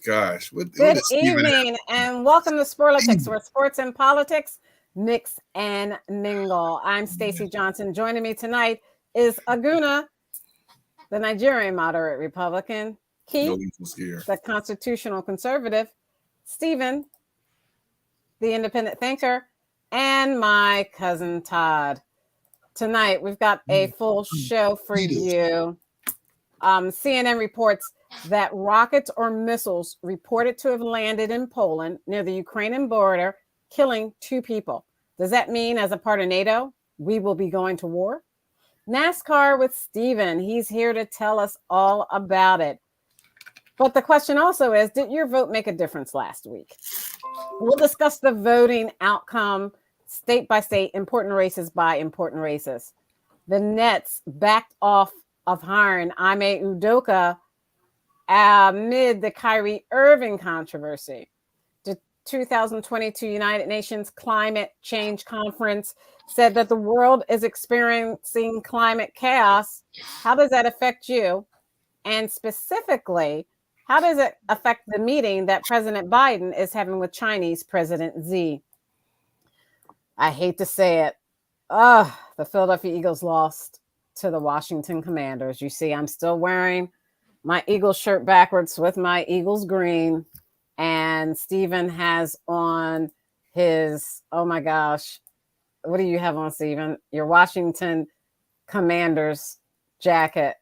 gosh. What Good is Steven at? evening and welcome to Sporlitics, where sports and politics mix and mingle. I'm Stacey Johnson. Joining me tonight is Aguna, the Nigerian moderate Republican, No Keith, evil scare. the constitutional conservative, Stephen, the independent thinker, and my cousin Todd. Tonight, we've got a full show for you. CNN reports that rockets or missiles reported to have landed in Poland near the Ukrainian border, killing 2 people. Does that mean, as a part of NATO, we will be going to war? NASCAR with Steven. He's here to tell us all about it. But the question also is, did your vote make a difference last week? We'll discuss the voting outcome state by state, important races by important races. The Nets backed off of hiring Ime Udoka amid the Kyrie Irving controversy. The 2022 United Nations Climate Change Conference said that the world is experiencing climate chaos. How does that affect you? And specifically, how does it affect the meeting that President Biden is having with Chinese President Xi? I hate to say it. The Philadelphia Eagles lost to the Washington Commanders. You see, I'm still wearing my Eagles shirt backwards with my Eagles green. And Steven has on his, oh my gosh, what do you have on, Steven? Your Washington Commanders jacket.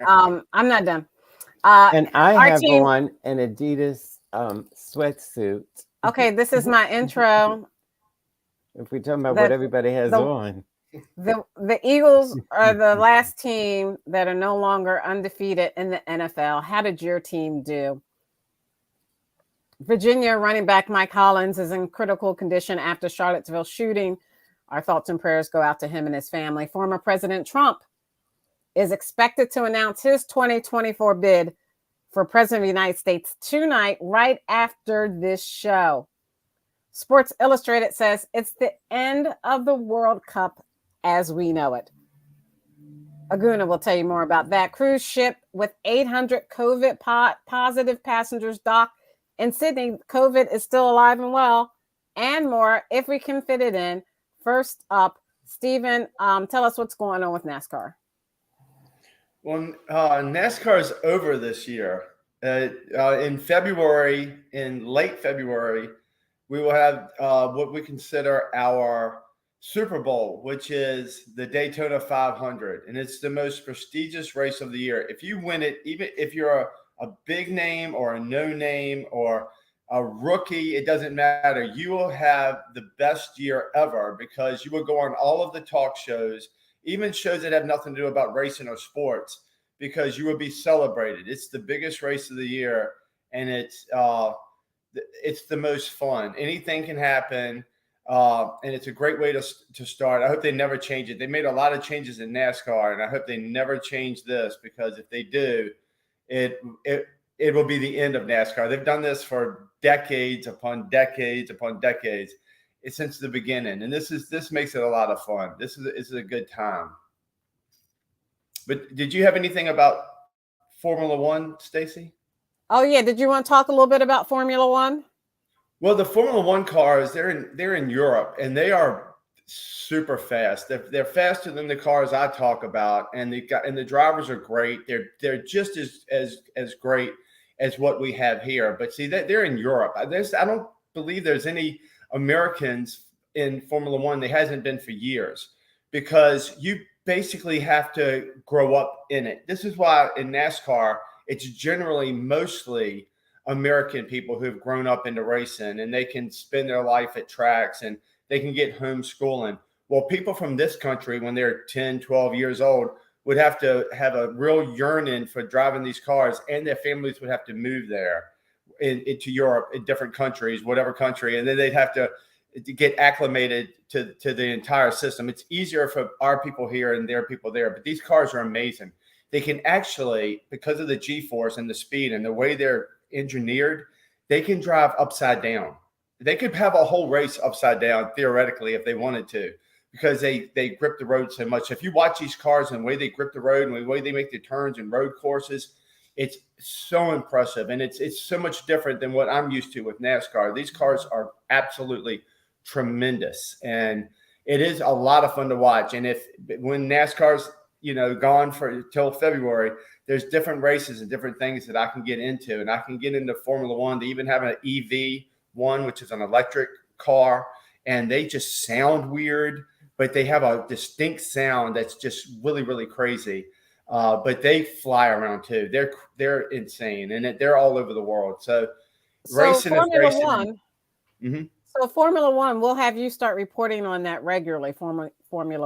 I'm not done. And I have on an Adidas sweatsuit. Okay, this is my intro. If we're talking about what everybody has on. The Eagles are the last team that are no longer undefeated in the NFL. How did your team do? Virginia running back Mike Hollins is in critical condition after Charlottesville shooting. Our thoughts and prayers go out to him and his family. Former President Trump is expected to announce his 2024 bid for President of the United States tonight, right after this show. Sports Illustrated says it's the end of the World Cup as we know it. Aguna will tell you more about that. Cruise ship with 800 COVID positive passengers docked in Sydney. COVID is still alive and well, and more if we can fit it in. First up, Stephen, tell us what's going on with NASCAR. Well, NASCAR is over this year. In February, in late February, we will have what we consider our Super Bowl, which is the Daytona 500. And it's the most prestigious race of the year. If you win it, even if you're a big name or a no name or a rookie, it doesn't matter. You will have the best year ever because you will go on all of the talk shows, even shows that have nothing to do about racing or sports, because you will be celebrated. It's the biggest race of the year, and it's the most fun. Anything can happen, and it's a great way to start. I hope they never change it. They made a lot of changes in NASCAR, and I hope they never change this, because if they do, it will be the end of NASCAR. They've done this for decades upon decades upon decades. It's since the beginning, and this makes it a lot of fun. This is a good time. But did you have anything about Formula One, Stacey? Oh yeah, did you want to talk a little bit about Formula One? Well, the Formula One cars, they're in Europe, and they are super fast. They're faster than the cars I talk about, and the drivers are great. They're just as great as what we have here. But see, they're in Europe. I don't believe there's any Americans in Formula One. There hasn't been for years, because you basically have to grow up in it. This is why in NASCAR, it's generally mostly American people who've grown up into racing, and they can spend their life at tracks and they can get homeschooling. Well, people from this country, when they're 10, 12 years old, would have to have a real yearning for driving these cars, and their families would have to move there into Europe, in different countries, whatever country, and then they'd have to get acclimated to the entire system. It's easier for our people here and their people there, but these cars are amazing. They can actually, because of the G-force and the speed and the way they're engineered, they can drive upside down. They could have a whole race upside down, theoretically, if they wanted to, because they grip the road so much. If you watch these cars and the way they grip the road and the way they make the turns and road courses, it's so impressive, and it's so much different than what I'm used to with NASCAR. These cars are absolutely tremendous, and it is a lot of fun to watch. And when NASCAR's gone for till February, there's different races and different things that I can get into, and I can get into Formula One. They even have an EV one, which is an electric car, and they just sound weird, but they have a distinct sound that's just really, really crazy. But they fly around too. They're insane, and they're all over the world. So racing is Formula racing. One. Mm-hmm. So Formula One, we'll have you start reporting on that regularly. Formula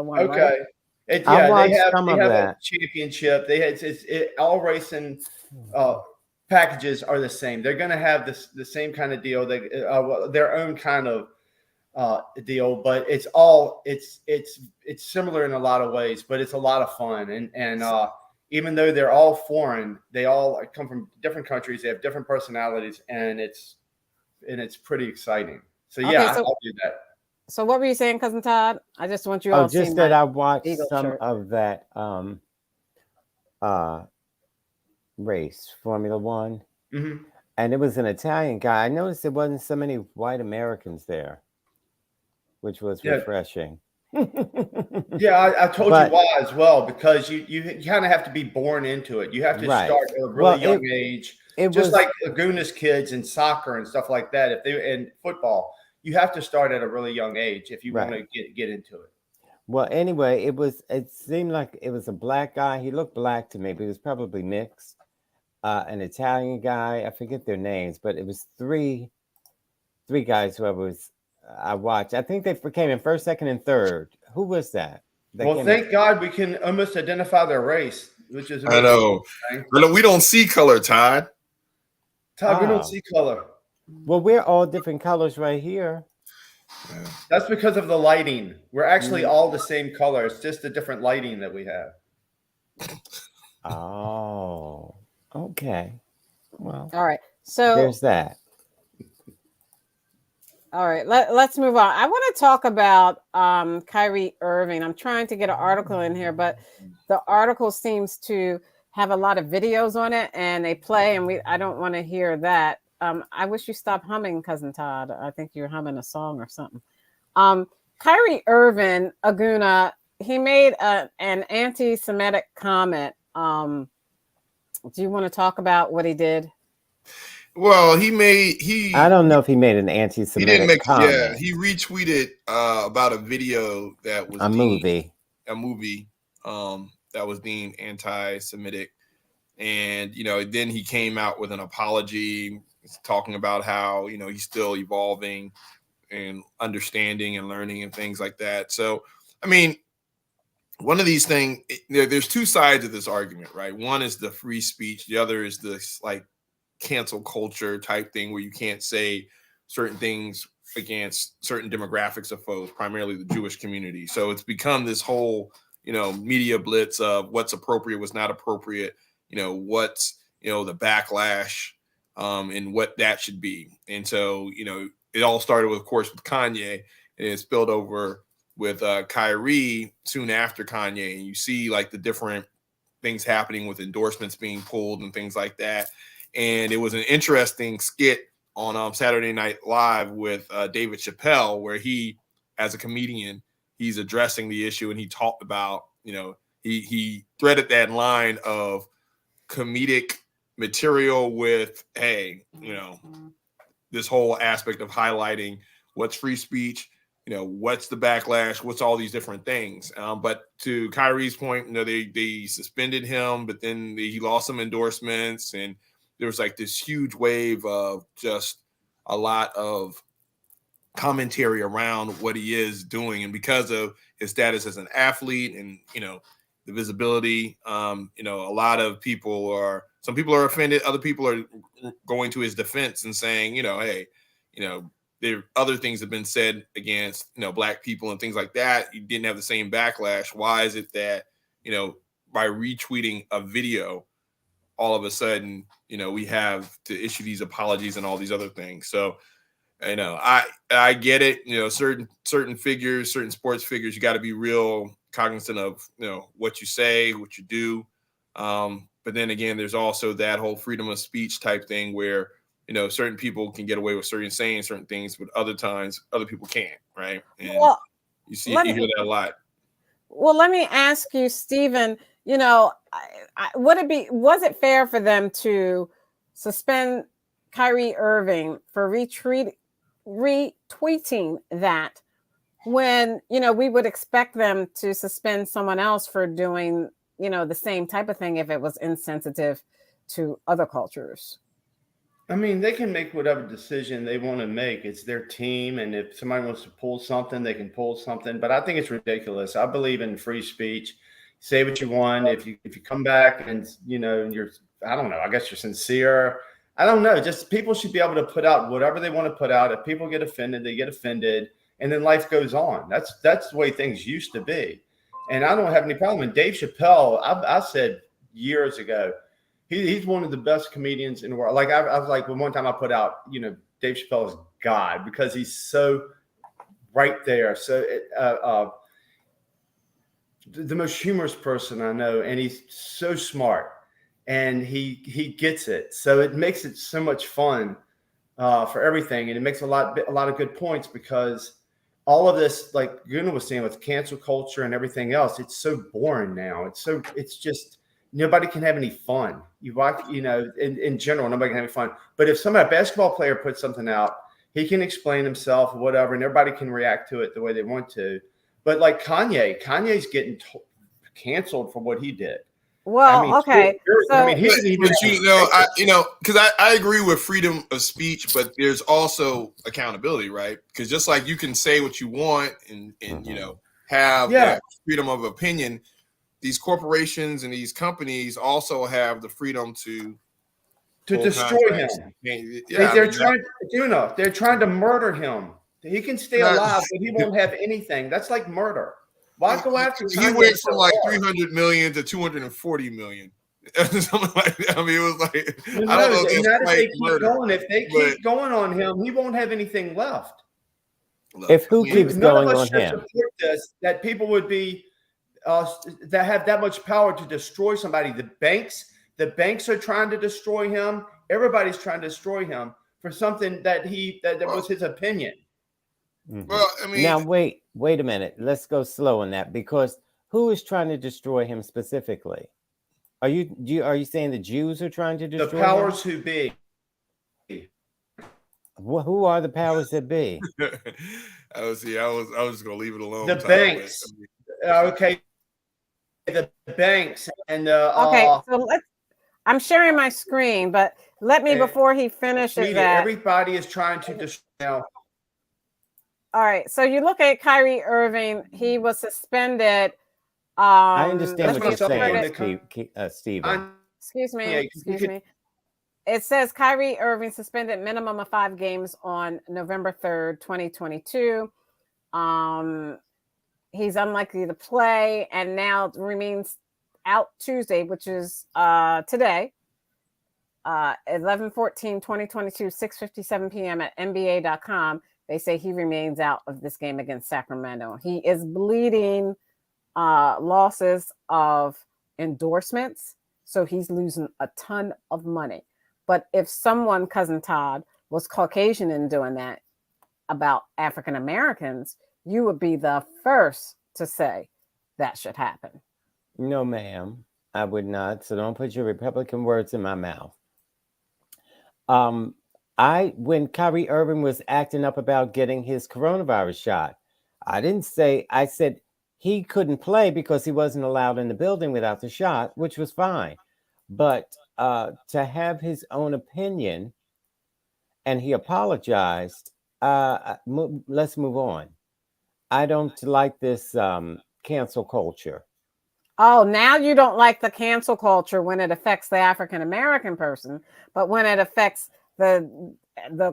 One. Okay. Right? They have a championship. All racing packages are the same. They're going to have the same kind of deal. Their own kind of deal, but it's similar in a lot of ways, but it's a lot of fun. And even though they're all foreign, they all come from different countries. They have different personalities, and it's pretty exciting. So yeah, I'll do that. So what were you saying, Cousin Todd? I just want you all to see just that I watched some of that race, Formula One, and it was an Italian guy. I noticed there wasn't so many white Americans there, which was refreshing. Yeah, I told you why as well, because you kind of have to be born into it. You have to start at a really young age. Just like Laguna's kids in soccer and stuff like that. If they in football, you have to start at a really young age if you want to get into it. Well, anyway, it seemed like it was a black guy. He looked black to me, but he was probably mixed. An Italian guy, I forget their names, but it was three guys who I watched. I think they came in first, second, and third. Who was that? Well, thank God we can almost identify their race, which is I know. We don't see color, Todd. Todd, we don't see color. Well, we're all different colors right here. That's because of the lighting. We're actually all the same color. It's just the different lighting that we have. Oh, okay. Well, all right. So there's that. All right, let's move on. I want to talk about Kyrie Irving. I'm trying to get an article in here, but the article seems to have a lot of videos on it, and they play, and I don't want to hear that. I wish you stopped humming, Cousin Todd. I think you're humming a song or something. Kyrie Irving, Aguna, he made an anti-Semitic comment. Do you want to talk about what he did? Well, I don't know if he made an anti-Semitic comment. Yeah, he retweeted about a video that was a movie that was deemed anti-Semitic, and then he came out with an apology, talking about how he's still evolving and understanding and learning and things like that. So, I mean, one of these things, there's two sides of this argument, right? One is the free speech, the other is this like cancel culture type thing where you can't say certain things against certain demographics of folks, primarily the Jewish community. So it's become this whole, media blitz of what's appropriate, what's not appropriate, what's, the backlash and what that should be. And so, it all started with, of course, with Kanye, and it spilled over with Kyrie soon after Kanye. And you see like the different things happening with endorsements being pulled and things like that. And it was an interesting skit on Saturday Night Live with David Chappelle, where he, as a comedian, he's addressing the issue, and he talked about, he threaded that line of comedic material with, hey, this whole aspect of highlighting what's free speech, what's the backlash, what's all these different things. But to Kyrie's point, they suspended him, but then he lost some endorsements, and there was like this huge wave of just a lot of commentary around what he is doing. And because of his status as an athlete and, the visibility, a lot of some people are offended. Other people are going to his defense and saying, hey, there other things have been said against, Black people and things like that. You didn't have the same backlash. Why is it that, by retweeting a video, all of a sudden, we have to issue these apologies and all these other things. So, I get it. Certain figures, certain sports figures, you got to be real cognizant of, what you say, what you do. But then again, there's also that whole freedom of speech type thing where, you know, certain people can get away with saying certain things, but other times other people can't, right? And Well, you hear that a lot. Well, let me ask you, Stephen, you know, was it fair for them to suspend Kyrie Irving for retweeting that when, you know, we would expect them to suspend someone else for doing, you know, the same type of thing if it was insensitive to other cultures? I mean, they can make whatever decision they want to make. It's their team, and if somebody wants to pull something, they can pull something. But I think it's ridiculous. I believe in free speech. Say what you want. If you come back and you're, I don't know, I guess you're sincere. I don't know. Just people should be able to put out whatever they want to put out. If people get offended, they get offended, and then life goes on. That's the way things used to be, and I don't have any problem. And Dave Chappelle, I said years ago, he's one of the best comedians in the world. Like I was like, one time I put out, Dave Chappelle is God because he's so right there. So the most humorous person I know, and he's so smart, and he gets it. So it makes it so much fun for everything, and it makes a lot of good points because all of this, like Gunnar was saying, with cancel culture and everything else, it's so boring now. It's just. Nobody can have any fun. You watch, in general, nobody can have any fun. But if a basketball player puts something out, he can explain himself or whatever, and everybody can react to it the way they want to. But like Kanye's getting canceled for what he did. Well, he didn't even. Because I agree with freedom of speech, but there's also accountability, right? Because just like you can say what you want and have that freedom of opinion, these corporations and these companies also have the freedom to destroy him. Yeah, they're trying to murder him. He can stay alive, but he won't have anything. That's like murder. Why go after? He went from like 300 million to 240 million. Something like that. I mean, it was like I don't know. If they keep going on him, he won't have anything left. If who keeps going on him, that people would be. That have that much power to destroy somebody. The banks are trying to destroy him. Everybody's trying to destroy him for something that was his opinion. Mm-hmm. Well, I mean, now wait a minute. Let's go slow on that because who is trying to destroy him specifically? Are you saying the Jews are trying to destroy the powers him? who be? Who are the powers that be? I was just gonna leave it alone. The banks. Okay. The banks and so I'm sharing my screen, but let me before he finishes that. Everybody is trying to destroy now. All right, so you look at Kyrie Irving; he was suspended. I understand what you're saying, Stephen. Excuse me. It says Kyrie Irving suspended minimum of 5 games on November 3rd, 2022. He's unlikely to play and now remains out Tuesday, which is today, 11/14/2022, 6:57 p.m. at NBA.com. They say he remains out of this game against Sacramento. He is bleeding losses of endorsements, so he's losing a ton of money. But if someone, Cousin Todd, was Caucasian in doing that about African Americans, you would be the first to say that should happen. No, ma'am, I would not. So don't put your Republican words in my mouth. When Kyrie Irving was acting up about getting his coronavirus shot, I said he couldn't play because he wasn't allowed in the building without the shot, which was fine. But to have his own opinion, and he apologized, let's move on. I don't like this cancel culture. Oh, now you don't like the cancel culture when it affects the African American person, but when it affects the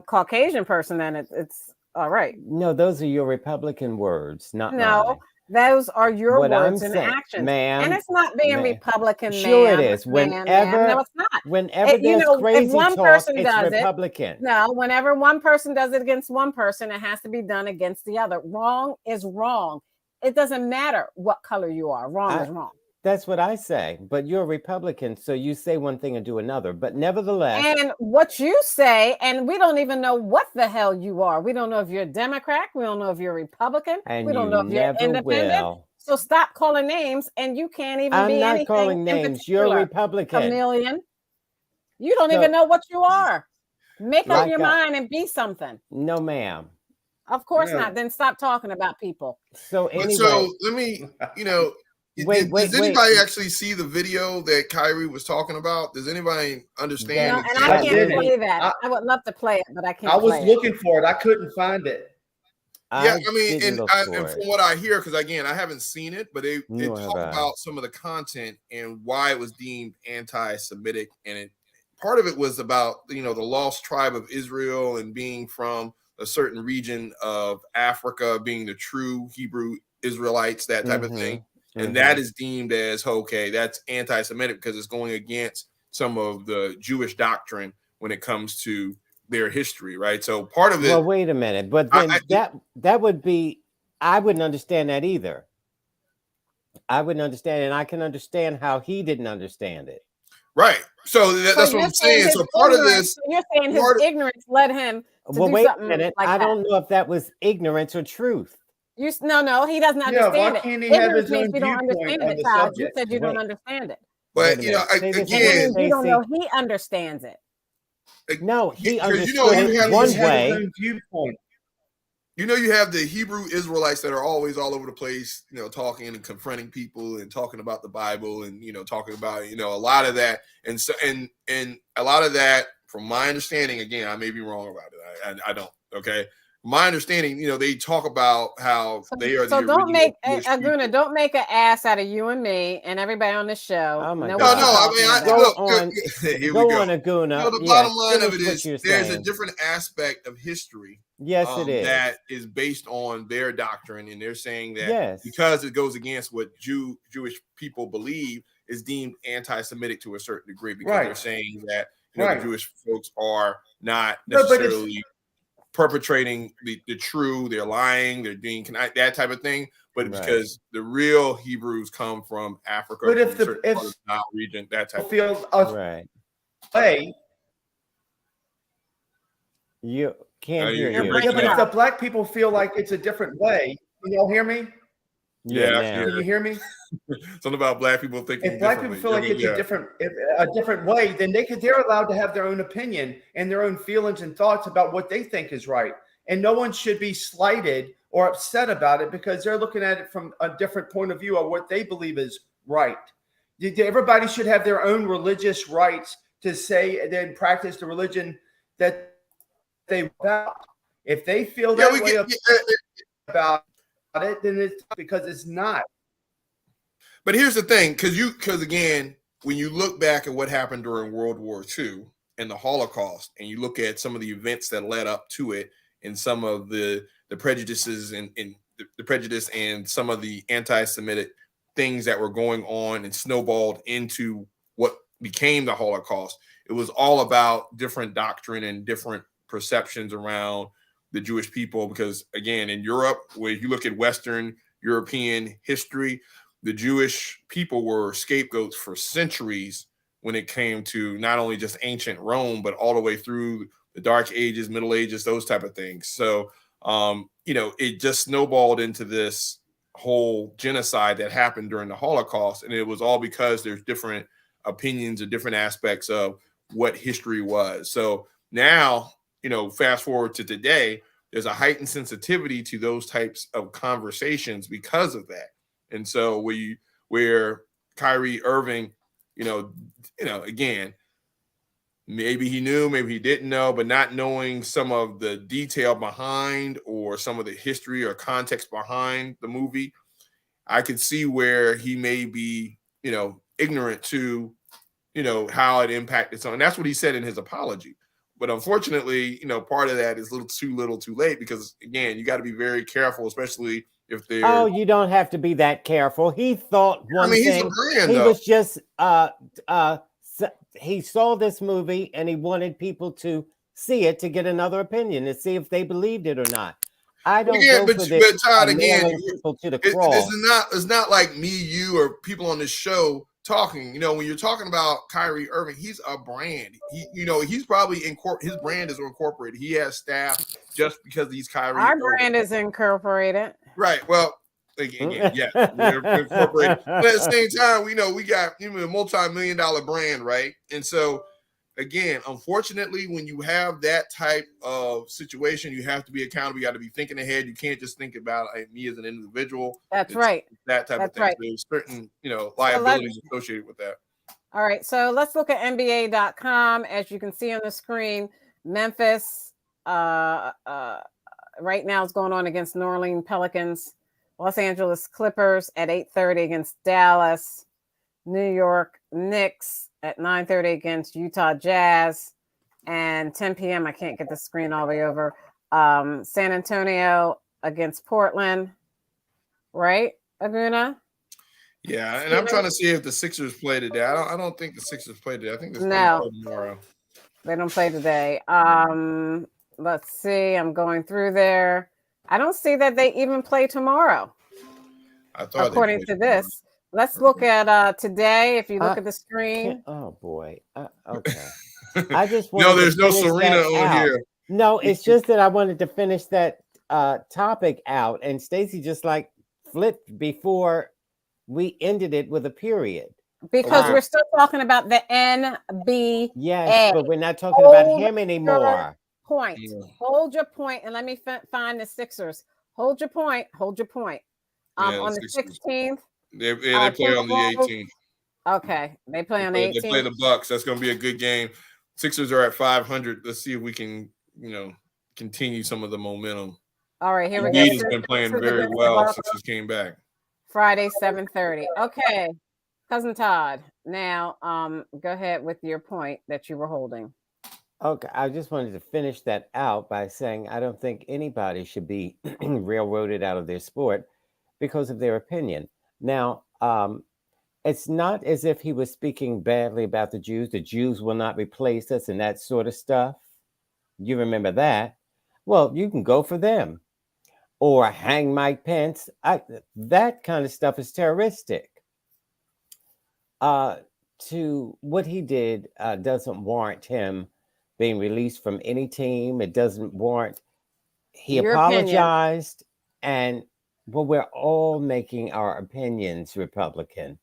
Caucasian person, then it's all right. No, those are your Republican words, not mine. Those are your words and actions, ma'am. And it's not being Republican, sure ma'am. It is. No, it's not. Whenever there's crazy talk, it's Republican. Whenever one person does it against one person, it has to be done against the other. Wrong is wrong. It doesn't matter what color you are. Wrong is wrong. That's what I say. But you're a Republican, so you say one thing and do another. But nevertheless, And what you say, and we don't even know what the hell you are. We don't know if you're a Democrat. We don't know if you're a Republican. and We don't you know if you're never independent. will. So stop calling names, and you can't even I'm be not anything calling in names. You're a particular. Republican. Chameleon. You don't So- even know what you are. Make up Like your I- mind and be something. No, ma'am. Of course Yeah. not. Then stop talking about people. So But anyway, so let me, Wait, does anybody actually see the video that Kyrie was talking about? Does anybody No, understand? and That I can't didn't- play that. I would love to play it, but I can't. I was play it. looking for it. I couldn't find it. Yeah, I mean, didn't and look for from it. what I hear, because again, I haven't seen it, but it Nor have talked I. about some of the content and why it was deemed anti-Semitic, and part of it was about the lost tribe of Israel and being from a certain region of Africa, being the true Hebrew Israelites, that type of thing, and that is deemed as okay, that's anti-Semitic because it's going against some of the Jewish doctrine when it comes to their history, right? So part of it. Well, wait a minute, but then that would be, I wouldn't understand that either. I wouldn't understand it, and I can understand how he didn't understand it. Right. So that's what you're I'm saying. his So part of ignorance- this, so you're saying his ignorance led him to Well, do wait a something minute. like I that. don't know if that was ignorance or truth. No, he doesn't Yeah, why understand it. can't he have Ignorance his means own you don't viewpoint understand on it, the Todd. You subject? said you don't Wait. understand it. but Wait a minute. Say this That again, means you don't know Stacey. he understands it. No, he because understood you it have one these- He had way. his own viewpoint. you have the Hebrew Israelites that are always all over the place, talking and confronting people and talking about the Bible and talking about a lot of that, and so and a lot of that, from my understanding, again, I may be wrong about it. I don't. Okay, my understanding, they talk about how they are. So the don't make original Jewish people. Aguna, don't make an ass out of you and me and everybody on the show. Oh my Know God. what No, you're I talking mean, about. Go look, on. here Go we go. on, Aguna. The Yes, bottom line of finish it what is you're there's a saying. different aspect of history Yes, it is. that is based on their doctrine, and they're saying that Yes. because it goes against what Jewish people believe is deemed anti-Semitic to a certain degree, because they're Right. saying that Right. the Jewish folks are not No, but it's- necessarily perpetrating the true, they're lying, they're doing that type of thing, but Right. because the real Hebrews come from Africa, But from if a the- certain if- part of the Nile region, that type of thing. Feel a Right. way. You can't hear you're you. breaking Yeah, but if up. the black people feel like it's a different way, can y'all hear me? Yeah, now. Can you hear me? Something about black people thinking If black people differently. feel like it's a different way, then they're allowed to have their own opinion and their own feelings and thoughts about what they think is right. And no one should be slighted or upset about it because they're looking at it from a different point of view of what they believe is right. Everybody should have their own religious rights to say and then practice the religion that they about. If they feel that way about it, then it's because it's not. But here's the thing, because again, when you look back at what happened during World War II and the Holocaust, and you look at some of the events that led up to it, and some of the prejudices and the prejudice and some of the anti-Semitic things that were going on and snowballed into what became the Holocaust, it was all about different doctrine and different perceptions around the Jewish people. Because again, in Europe, where you look at Western European history, the Jewish people were scapegoats for centuries when it came to not only just ancient Rome, but all the way through the Dark Ages, Middle Ages, those type of things. So, it just snowballed into this whole genocide that happened during the Holocaust. And it was all because there's different opinions and different aspects of what history was. So now, fast forward to today, there's a heightened sensitivity to those types of conversations because of that. And so where Kyrie Irving, again, maybe he knew, maybe he didn't know, but not knowing some of the detail behind or some of the history or context behind the movie, I could see where he may be, ignorant to, how it impacted someone. And that's what he said in his apology. But unfortunately, part of that is little too late, because again, you got to be very careful, especially if they're. Oh, you don't have to be that careful. He thought one he's thing. a brand, He though. was just he saw this movie and he wanted people to see it to get another opinion and see if they believed it or not. I don't Again, go but for this. Todd, again, Nailing people to the this cross. is not. It's not like me, you, or people on this show talking. You know, when you're talking about Kyrie Irving, he's a brand. He's probably his brand is incorporated. He has staff just because he's Kyrie. Our Irving. brand is incorporated. Right. Well, again, yes, we're incorporated. But at the same time, we got a multi-million-dollar brand, right? And so, again, unfortunately, when you have that type of situation, you have to be accountable. You got to be thinking ahead. You can't just think about me as an individual. That's right. That type of thing. Right. There's certain, liabilities associated with that. All right. So let's look at NBA.com. As you can see on the screen, Memphis right now is going on against New Orleans Pelicans. Los Angeles Clippers at 8:30 against Dallas. New York Knicks at 9:30 against Utah Jazz, and 10 p.m. I can't get the screen all the way over. San Antonio against Portland, right, Aguna? Yeah, and I'm trying to see if the Sixers play today. I don't think the Sixers play today. I think it's tomorrow. They don't play today. Let's see. I'm going through there. I don't see that they even play tomorrow. I thought according to this. Let's look at today. If you look at the screen. Oh boy. Okay. I just there's no Serena on here. No, it's just that I wanted to finish that topic out, and Stacey just flipped before we ended it with a period. Because we're still talking about the NBA. Yes, but we're not talking about him anymore. Point. Yeah. Hold your point, and let me find the Sixers. Hold your point. On the 16th. They play on the 18th. Okay, they play on the 18th. They play the Bucks. That's going to be a good game. Sixers are at 500. Let's see if we can, continue some of the momentum. All right, here we go. He's been playing very well since he came back. Friday, 7:30. Okay, Cousin Todd. Now, go ahead with your point that you were holding. Okay, I just wanted to finish that out by saying I don't think anybody should be railroaded out of their sport because of their opinion. Now, it's not as if he was speaking badly about the Jews. The Jews will not replace us and that sort of stuff. You remember that? Well, you can go for them or hang Mike Pence. That kind of stuff is terroristic. To what he did doesn't warrant him being released from any team. It doesn't warrant. He apologized, and we're all making our opinions Republican.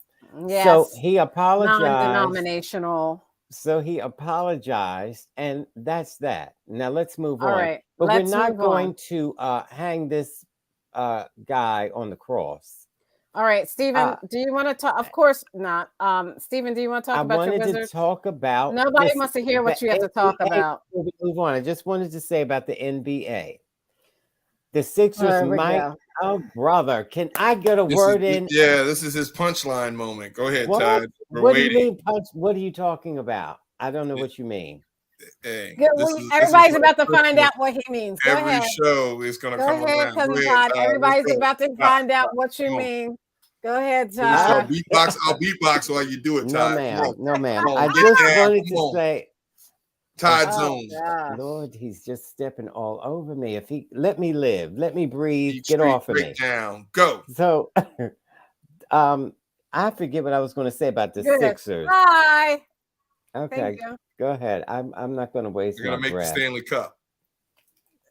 Yes. So he apologized. Non-denominational. So he apologized, and that's that. Now let's move on. All right. But we're not going to hang this guy on the cross. All right, Stephen, do you want to talk? Of course not. Stephen, do you want to talk about your Wizards? I wanted to talk about. Nobody wants to hear what you have to talk about. Before we move on, I just wanted to say about the NBA. The Sixers might. Oh, brother, can I get a word in? Yeah, this is his punchline moment. Go ahead, Todd. What do you mean punch? What are you talking about? I don't know what you mean. Hey, everybody's about to find out what he means. Go Every ahead. show is going to come around. Cousin Todd. Everybody's about to find out what you mean. Go ahead, Todd. I'll beatbox while you do it, Todd. No, ma'am. I just wanted to say, Todd Zone. Lord, he's just stepping all over me. If he let me live, let me breathe, get off of me. Down. Go. So, I forget what I was going to say about the Sixers. Bye. Okay, go ahead. I'm not going to waste my breath. You're going to make the Stanley Cup.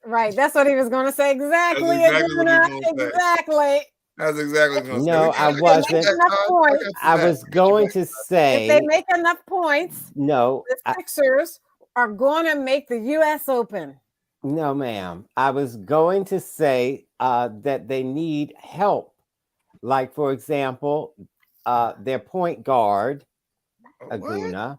Right, that's what he was going to say. Exactly. Exactly. That's exactly what I was No, I wasn't. I was going to say, if they make enough points, no, the Sixers are going to make the U.S. Open. No, ma'am. I was going to say that they need help. Like, for example, their point guard, Aguna.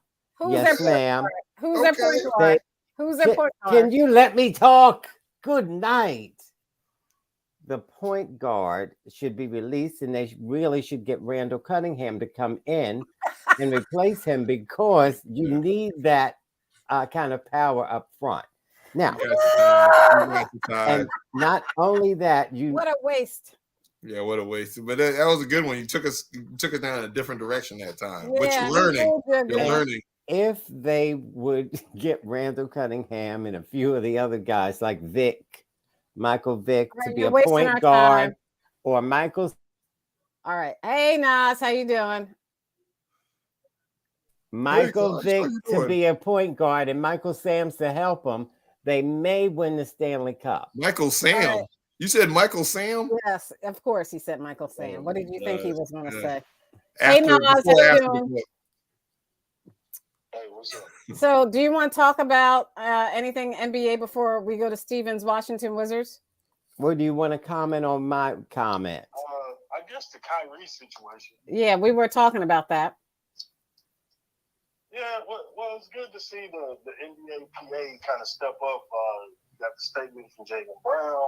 Yes, ma'am. Who's their point guard? Who's their point guard? Can you let me talk? Good night. The point guard should be released, and they really should get Randall Cunningham to come in and replace him because you need that kind of power up front. Now, and not only that, what a waste. Yeah, what a waste. But that was a good one. You took us down in a different direction that time. Yeah, but you're learning. You're learning. If they would get Randall Cunningham and a few of the other guys like Vic Michael Vick to Right, be you're a wasting point our guard, time. or Michael All right. Hey, Nas, how you doing? Michael Gosh, Vick how you to doing? be a point guard and Michael Sam's to help him, they may win the Stanley Cup. Michael Sam. right. You said Michael Sam? Yes, of course he said Michael Sam. Oh What did my you think he gosh. was going to Yeah. say? Hey, Nas, how Before you after the doing? book. Hey, what's up? So, do you want to talk about anything NBA before we go to Steven's Washington Wizards? What do you want to comment on my comment? I guess the Kyrie situation. Yeah, we were talking about that. Yeah, well, it's good to see the NBA PA kind of step up. You got the statement from Jaylen Brown.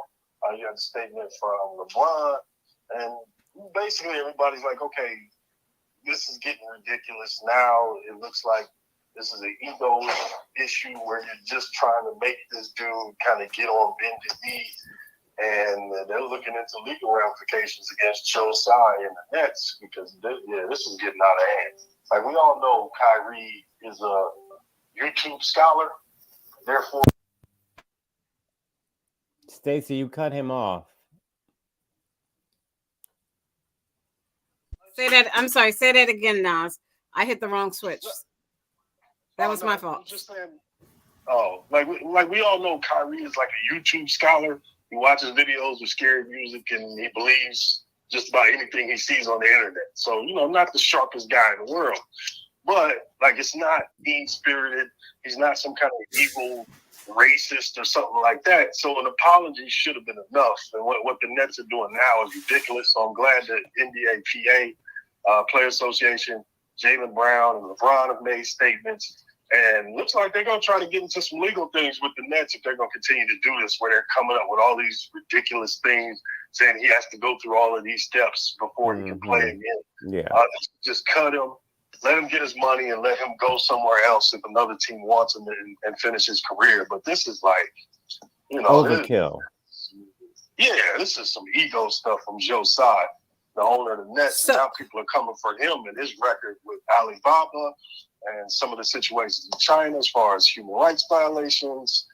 You got the statement from LeBron. And basically everybody's like, okay, this is getting ridiculous now. It looks like this is an ego issue where you're just trying to make this dude kind of get on bended knee. And they're looking into legal ramifications against Joe Tsai and the Nets because, this is getting out of hand. Like, we all know Kyrie is a YouTube scholar. Therefore, Stacey, you cut him off. Say that. I'm sorry. Say that again, Nas. I hit the wrong switch. That was my fault. I'm just saying. Oh, like we all know Kyrie is like a YouTube scholar. He watches videos with scary music and he believes just about anything he sees on the internet. So, not the sharpest guy in the world. But, like, it's not mean-spirited. He's not some kind of evil racist or something like that. So an apology should have been enough. And what the Nets are doing now is ridiculous. So I'm glad that NBA PA, Player Association, Jaylen Brown and LeBron have made statements. And looks like they're going to try to get into some legal things with the Nets if they're going to continue to do this, where they're coming up with all these ridiculous things, saying he has to go through all of these steps before he can play again. Yeah. Just cut him, let him get his money, and let him go somewhere else if another team wants him and finish his career. But this is like, Overkill. This is some ego stuff from Joe's side, the owner of the Nets. So, now people are coming for him and his record with Alibaba and some of the situations in China as far as human rights violations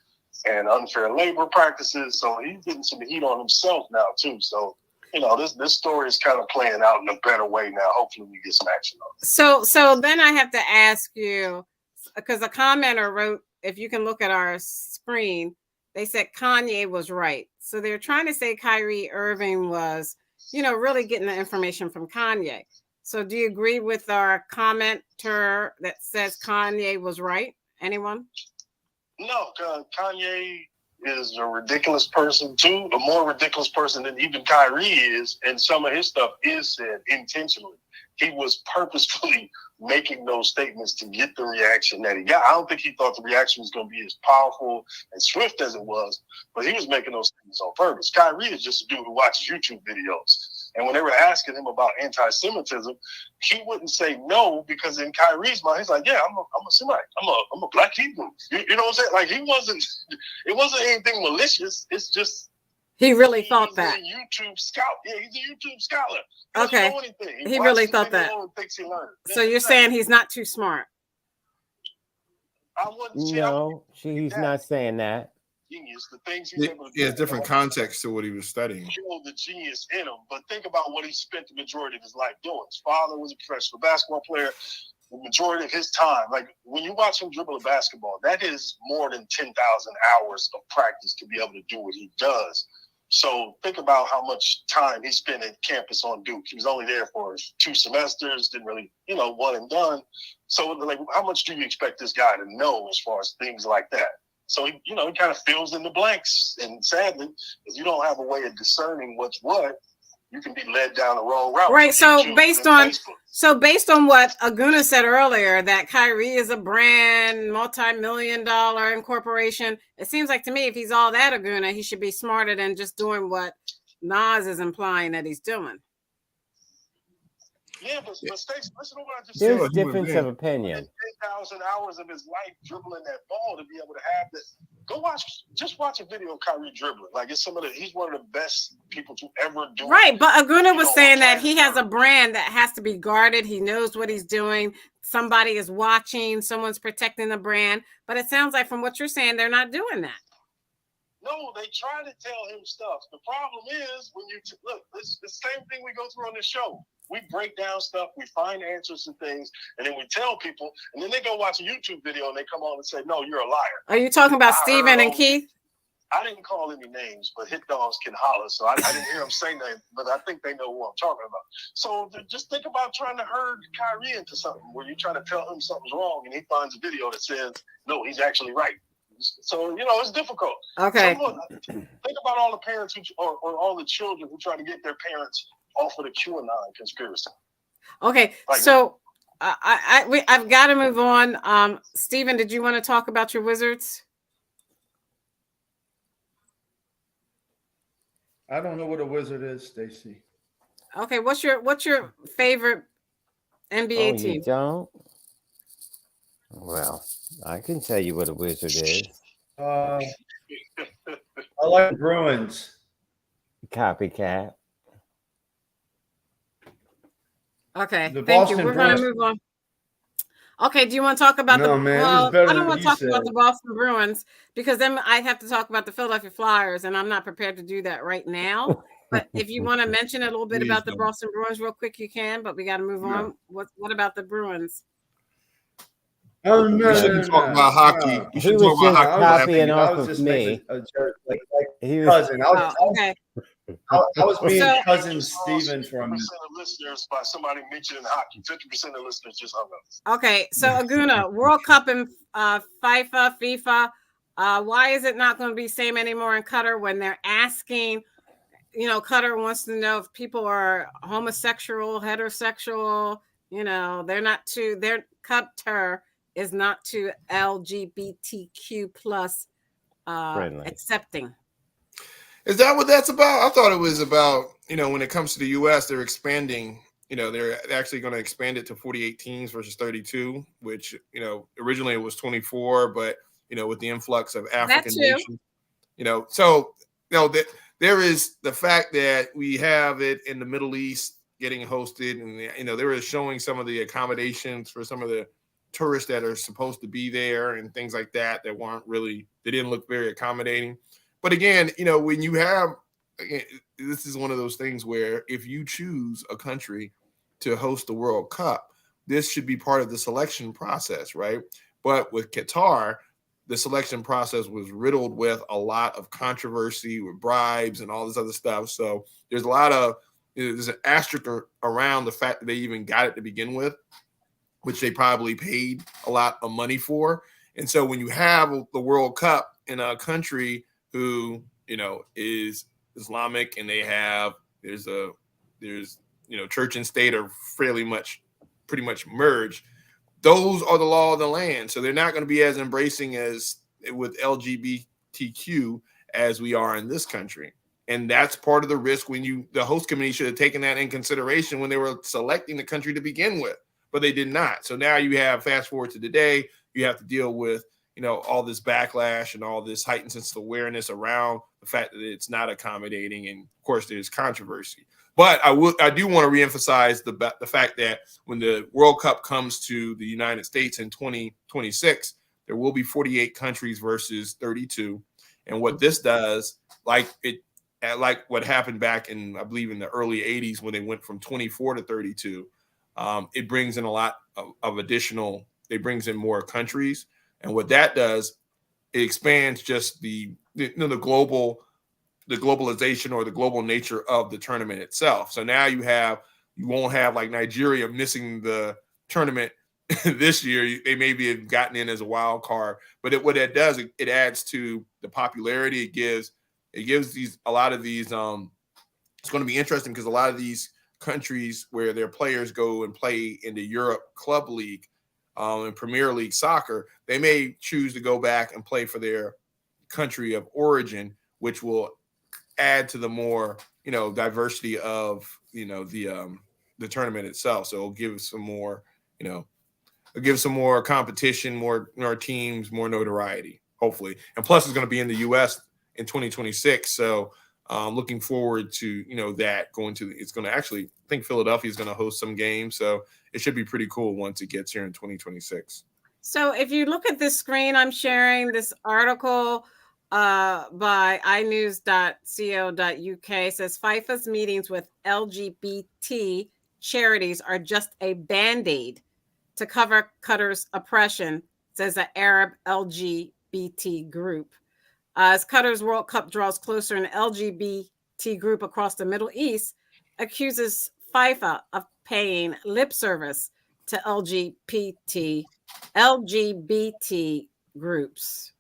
and unfair labor practices. So he's getting some heat on himself now too. So, this story is kind of playing out in a better way now. Hopefully we get some action on it. So then I have to ask you, because a commenter wrote, if you can look at our screen, they said Kanye was right. So they're trying to say Kyrie Irving was, really getting the information from Kanye. So do you agree with our commenter that says Kanye was right? Anyone? No, Kanye is a ridiculous person too, a more ridiculous person than even Kyrie is, and some of his stuff is said intentionally. He was purposefully making those statements to get the reaction that he got. I don't think he thought the reaction was going to be as powerful and swift as it was, but he was making those statements on purpose. Kyrie is just a dude who watches YouTube videos. And when they were asking him about anti-Semitism, he wouldn't say no, because in Kyrie's mind, he's like, yeah, I'm a Semite. I'm a black Hebrew. You know what I'm saying? Like, it wasn't anything malicious. It's just he really thought that. He's a YouTube scout. Yeah, he's a YouTube scholar. Okay. Know anything. He really thought that. Thinks he learned. So you're saying he's not too smart? No, he's not saying that. Genius, the things he's able to do. He has different context to what he was studying. Show the genius in him, but think about what he spent the majority of his life doing. His father was a professional basketball player. The majority of his time, like when you watch him dribble a basketball, that is more than 10,000 hours of practice to be able to do what he does. So think about how much time he spent at campus on Duke. He was only there for 2 semesters, didn't really, one and done. So like, how much do you expect this guy to know as far as things like that? So, he kind of fills in the blanks. And sadly, if you don't have a way of discerning what's what, you can be led down the wrong route. Right. So based on what Aguna said earlier, that Kyrie is a brand, multi-million-dollar incorporation, it seems like to me, if he's all that Aguna, he should be smarter than just doing what Nas is implying that he's doing. Yeah, but Stacey, listen to what I just There's said. difference of opinion. 10,000 hours of his life dribbling that ball to be able to have this. Just watch a video of Kyrie dribbling. Like, he's one of the best people to ever do it. Right, but Aguna was saying that he has a brand that has to be guarded. He knows what he's doing. Somebody is watching. Someone's protecting the brand. But it sounds like from what you're saying, they're not doing that. No, they try to tell him stuff. The problem is when you look, it's the same thing we go through on this show. We break down stuff, we find answers to things, and then we tell people, and then they go watch a YouTube video and they come on and say, "No, you're a liar." Are you talking about Stephen and Keith? I didn't call any names, but hit dogs can holler, so I didn't hear them say names, but I think they know who I'm talking about. So just think about trying to herd Kyrie into something where you try to tell him something's wrong, and he finds a video that says, "No, he's actually right." So, it's difficult. Okay. So look, think about all the parents or all the children who try to get their parents off of the QAnon conspiracy. Okay. So I've got to move on. Stephen, did you want to talk about your Wizards? I don't know what a Wizard is, Stacy. Okay. What's your favorite NBA team? You don't? Well, I can tell you what a Wizard is. I like Bruins. Copycat. Okay, The thank you. Boston We're going to Bruins. move on. Okay, do you want to talk about No, man, this is better I don't than want to you talk said. about the Boston Bruins because then I have to talk about the Philadelphia Flyers, and I'm not prepared to do that right now. But if you want to mention a little bit about the Boston Bruins real quick, you can, but we got to move on. What about the Bruins? Oh, no, We shouldn't talk about hockey. no. You He should was talk about just hockey. copying I off was of just me. making a joke, like He was, cousin. Okay. I was being So- cousin Steven from. 50% of listeners by somebody mentioning hockey. 50% of listeners just hung up. Okay, so Aguna, World Cup in FIFA. Why is it not going to be same anymore in Qatar when they're asking? Qatar wants to know if people are homosexual, heterosexual. They're not too. Their Qatar is not too LGBTQ plus accepting. Is that what that's about? I thought it was about, when it comes to the U.S., they're expanding. They're actually going to expand it to 48 teams versus 32, which, originally it was 24, but, with the influx of African nations, there is the fact that we have it in the Middle East getting hosted, and, they were showing some of the accommodations for some of the tourists that are supposed to be there and things like that they didn't look very accommodating. But again, when you have, this is one of those things where if you choose a country to host the World Cup, this should be part of the selection process, right? But with Qatar, the selection process was riddled with a lot of controversy with bribes and all this other stuff. So there's an asterisk around the fact that they even got it to begin with, which they probably paid a lot of money for. And so when you have the World Cup in a country who, is Islamic and there's church and state are pretty much merged. Those are the law of the land. So they're not going to be as embracing as with LGBTQ as we are in this country. And that's part of the risk the host committee should have taken that in consideration when they were selecting the country to begin with, but they did not. So now you have, fast forward to today, you have to deal with, all this backlash and all this heightened sense of awareness around the fact that it's not accommodating. And of course there's controversy, but I do want to reemphasize the fact that when the World Cup comes to the United States in 2026, there will be 48 countries versus 32. And what this does, like what happened back in, I believe, in the early 80s when they went from 24 to 32, it brings in a lot of additional, it brings in more countries. And what that does, it expands just the globalization or the global nature of the tournament itself. So now you won't have like Nigeria missing the tournament this year. They maybe have gotten in as a wild card, but what that does, it adds to the popularity. It gives a lot of these. It's going to be interesting because a lot of these countries where their players go and play in the Europe Club League and Premier League soccer, they may choose to go back and play for their country of origin, which will add to the more, diversity of, the tournament itself. So it'll give some more, competition, more teams, more notoriety, hopefully. And plus it's going to be in the US in 2026. So looking forward to, that it's going to actually, I think Philadelphia is going to host some games. So it should be pretty cool once it gets here in 2026. So if you look at this screen, I'm sharing this article by inews.co.uk says FIFA's meetings with LGBT charities are just a band-aid to cover Qatar's oppression, says the Arab LGBT group. As Qatar's World Cup draws closer, an LGBT group across the Middle East accuses FIFA of paying lip service to LGBT groups.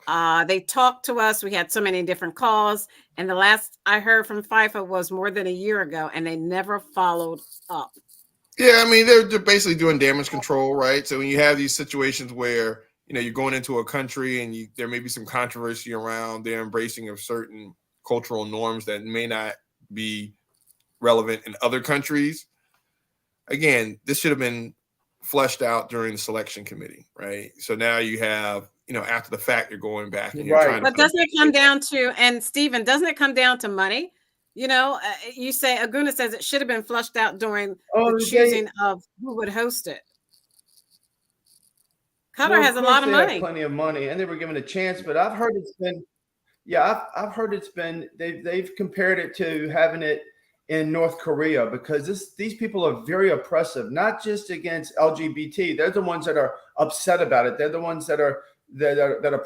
They talked to us. We had so many different calls. And the last I heard from FIFA was more than a year ago, and they never followed up. Yeah, I mean, they're basically doing damage control, right? So when you have these situations where, you're going into a country and there may be some controversy around their embracing of certain cultural norms that may not be relevant in other countries. Again, this should have been fleshed out during the selection committee, right? So now you have, after the fact, you're going back and you're trying to. But doesn't it come down to, and Stephen, doesn't it come down to money? You say Aguna says it should have been flushed out during the choosing of who would host it. Qatar has a lot of money. Plenty of money, and they were given a chance. But I've heard it's been, I've heard it's been. They've compared it to having it in North Korea because these people are very oppressive, not just against LGBT. They're the ones that are upset about it. They're the ones that are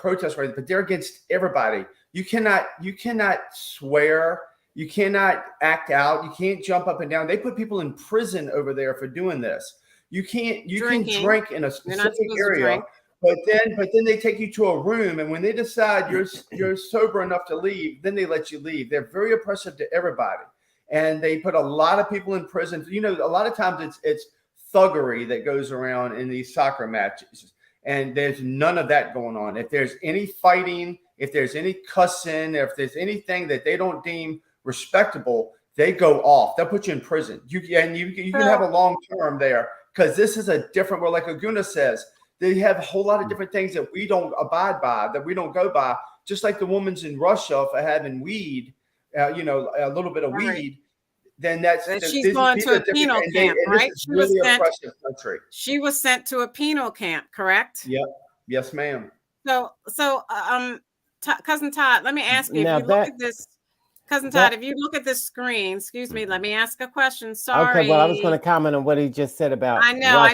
protesting, but they're against everybody. You cannot swear. You cannot act out. You can't jump up and down. They put people in prison over there for doing this. You can drink in a specific area, but then they take you to a room, and when they decide you're sober enough to leave, then they let you leave. They're very oppressive to everybody, and they put a lot of people in prison. A lot of times it's thuggery that goes around in these soccer matches, and there's none of that going on. If there's any fighting, if there's any cussing, if there's anything that they don't deem respectable, they go off. They'll put you in prison. You can have a long term there. Because this is a different world, like Aguna says, they have a whole lot of different things that we don't abide by, that we don't go by. Just like the woman's in Russia for having weed, a little bit of weed, then she's going to a penal camp, right? She was sent to a penal camp, correct? Yep. Yes, ma'am. So, Cousin Todd, let me ask you, if you look at this. Cousin Todd, if you look at this screen, excuse me, let me ask a question. Sorry. Okay, well, I was going to comment on what he just said about I know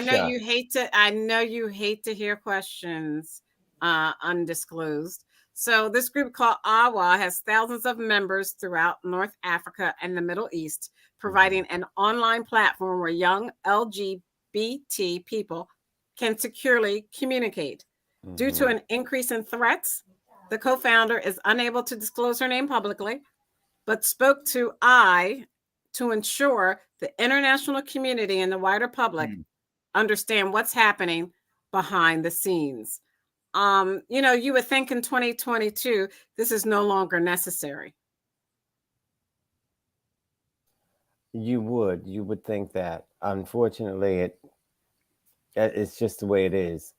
you hate to hear questions undisclosed. So this group called AWA has thousands of members throughout North Africa and the Middle East, providing an online platform where young LGBT people can securely communicate. Due to an increase in threats, the co-founder is unable to disclose her name publicly, but spoke to to ensure the international community and the wider public understand what's happening behind the scenes. You would think in 2022, this is no longer necessary. You would think that. Unfortunately, it's just the way it is.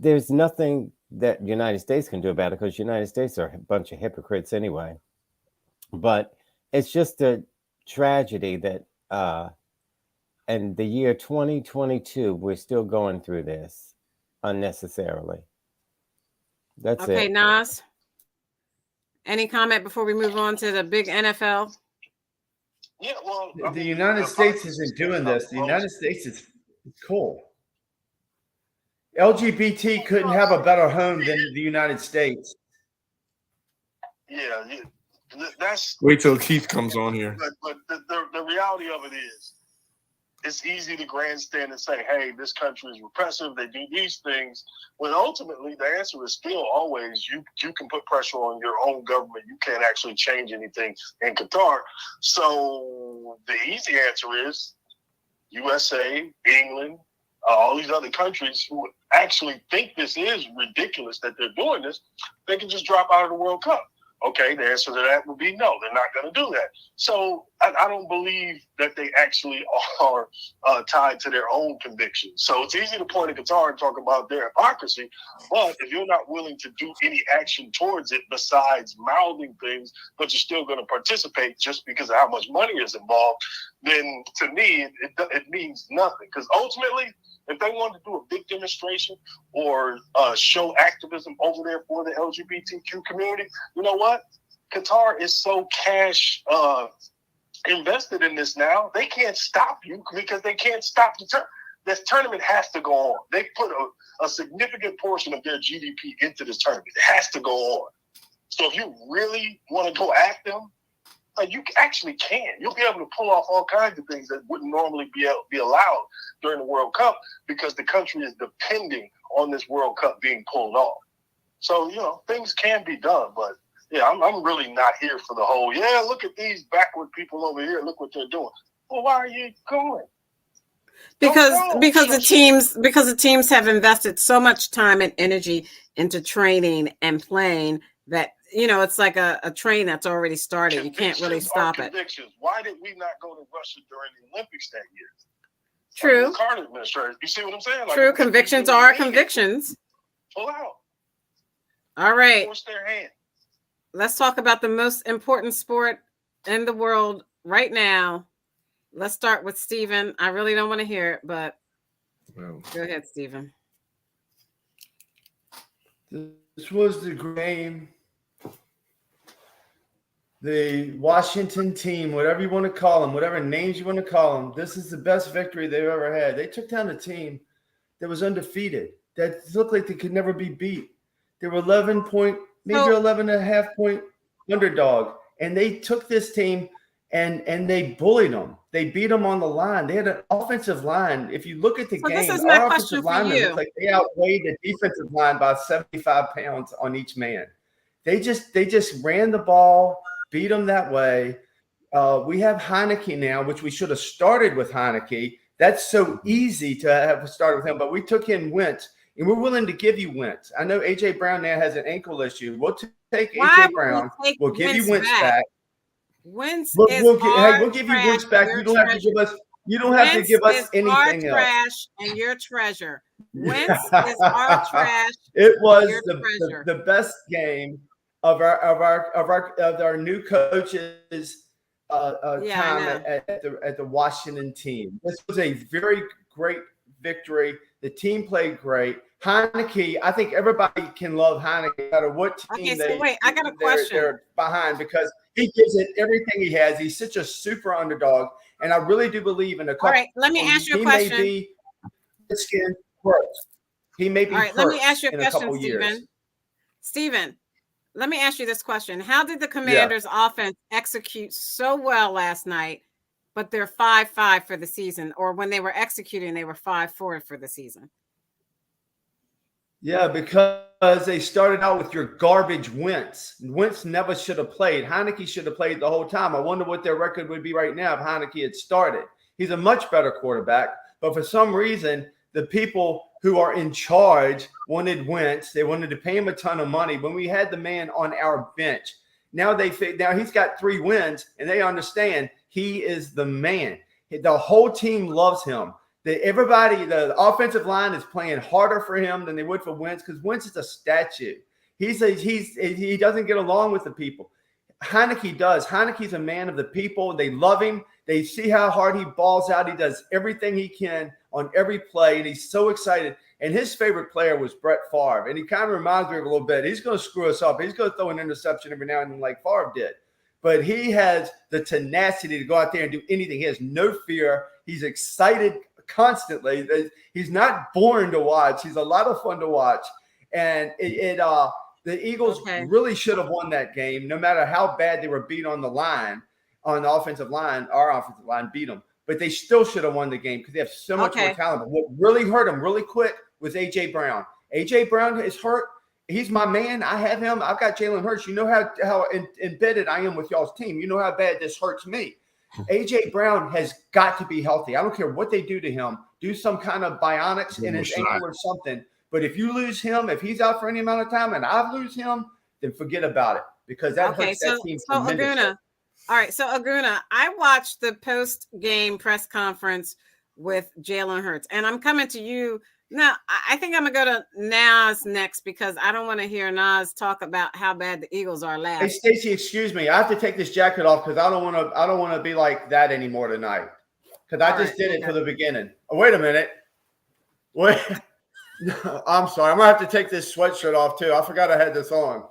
There's nothing that the United States can do about it because the United States are a bunch of hypocrites anyway. But it's just a tragedy that in the year 2022, we're still going through this unnecessarily. That's it. Okay, Nas, any comment before we move on to the big NFL? Yeah, well, the United States isn't doing this. The United States is cool. LGBT couldn't have a better home than the United States. Yeah, that's. Wait till Keith comes on here. But the reality of it is, it's easy to grandstand and say, hey, this country is repressive, they do these things, when ultimately the answer is still always you can put pressure on your own government. You can't actually change anything in Qatar. So the easy answer is USA, England, all these other countries who actually think this is ridiculous that they're doing this, they can just drop out of the World Cup. Okay, the answer to that would be no, they're not going to do that. So I don't believe that they actually are tied to their own convictions. So it's easy to point at Qatar and talk about their hypocrisy, but if you're not willing to do any action towards it besides mouthing things, but you're still going to participate just because of how much money is involved, then to me, it means nothing. Because ultimately, if they wanted to do a big demonstration or show activism over there for the LGBTQ community, you know what? Qatar is so cash invested in this now, they can't stop you because they can't stop the tournament. This tournament has to go on. They put a significant portion of their GDP into this tournament. It has to go on. So if you really want to go at them, you actually can. You'll be able to pull off all kinds of things that wouldn't normally be allowed during the World Cup because the country is depending on this World Cup being pulled off. So, things can be done. But, yeah, I'm really not here for the whole, look at these backward people over here. Look what they're doing. Well, why are you going? Because the teams have invested so much time and energy into training and playing that it's like a train that's already started. You can't really stop it. Why did we not go to Russia during the Olympics that year? True. Like the Carter administration. You see what I'm saying? True. Convictions are convictions. Pull out. All right. Force their hand. Let's talk about the most important sport in the world right now. Let's start with Stephen. I really don't want to hear it, but go ahead, Stephen. This was the game. The Washington team, whatever you want to call them, whatever names you want to call them, this is the best victory they've ever had. They took down a team that was undefeated, that looked like they could never be beat. They were 11 and a half point underdog, and they took this team and they bullied them. They beat them on the line. They had an offensive line. If you look at the game, our offensive linemen look like they outweighed the defensive line by 75 pounds on each man. They just ran the ball, beat them that way. We have Heineke now, which we should have started with Heineke. That's so easy to have started with him, but we took in Wentz, and we're willing to give you Wentz. I know A.J. Brown now has an ankle issue. We'll take A.J. Brown. We'll give you Wentz back. We'll give you Wentz back. You don't have to give us. You don't have to give us anything else. Trash and your treasure. Wentz is our trash. It was the best game of our new coach's time at the Washington team. This was a very great victory. The team played great. Heineke, I think everybody can love Heineke no matter what team I got a question. They're behind because he gives it everything he has. He's such a super underdog, and I really do believe in a couple. All right, let me ask you a question. He may be. All right, let me ask you a question, Stephen. Stephen, let me ask you this question: how did the Commanders' offense execute so well last night, but they're 5-5 for the season, or when they were executing, they were 5-4 for the season? Yeah, because they started out with your garbage Wentz. Wentz never should have played. Heineke should have played the whole time. I wonder what their record would be right now if Heineke had started. He's a much better quarterback, but for some reason, the people who are in charge wanted Wentz. They wanted to pay him a ton of money when we had the man on our bench. Now he's got 3 wins, and they understand he is the man. The whole team loves him. The offensive line is playing harder for him than they would for Wentz because Wentz is a statue. He doesn't get along with the people. Heineke does. Heineke's a man of the people. They love him. They see how hard he balls out. He does everything he can on every play, and he's so excited. And his favorite player was Brett Favre, and he kind of reminds me of a little bit. He's going to screw us up. He's going to throw an interception every now and then like Favre did. But he has the tenacity to go out there and do anything. He has no fear. He's excited constantly. He's not boring to watch. He's a lot of fun to watch. And the Eagles really should have won that game, no matter how bad they were beat on the line, on the offensive line. Our offensive line beat them. But they still should have won the game because they have so much more talent. But what really hurt them really quick was A.J. Brown. A.J. Brown is hurt. He's my man. I have him. I've got Jalen Hurts. You know how embedded I am with y'all's team. You know how bad this hurts me. A.J. Brown has got to be healthy. I don't care what they do to him. Do some kind of bionics in his ankle or something. But if you lose him, if he's out for any amount of time and I lose him, then forget about it because that hurts that team tremendously. Aguna. All right, so Aguna, I watched the post-game press conference with Jalen Hurts, and I'm coming to you now. I think I'm gonna go to Nas next because I don't want to hear Nas talk about how bad the Eagles are last. Hey, Stacey, excuse me. I have to take this jacket off because I don't want to be like that anymore tonight. Because I just did it for the beginning. Oh, wait a minute. Wait. I'm sorry. I'm gonna have to take this sweatshirt off too. I forgot I had this on.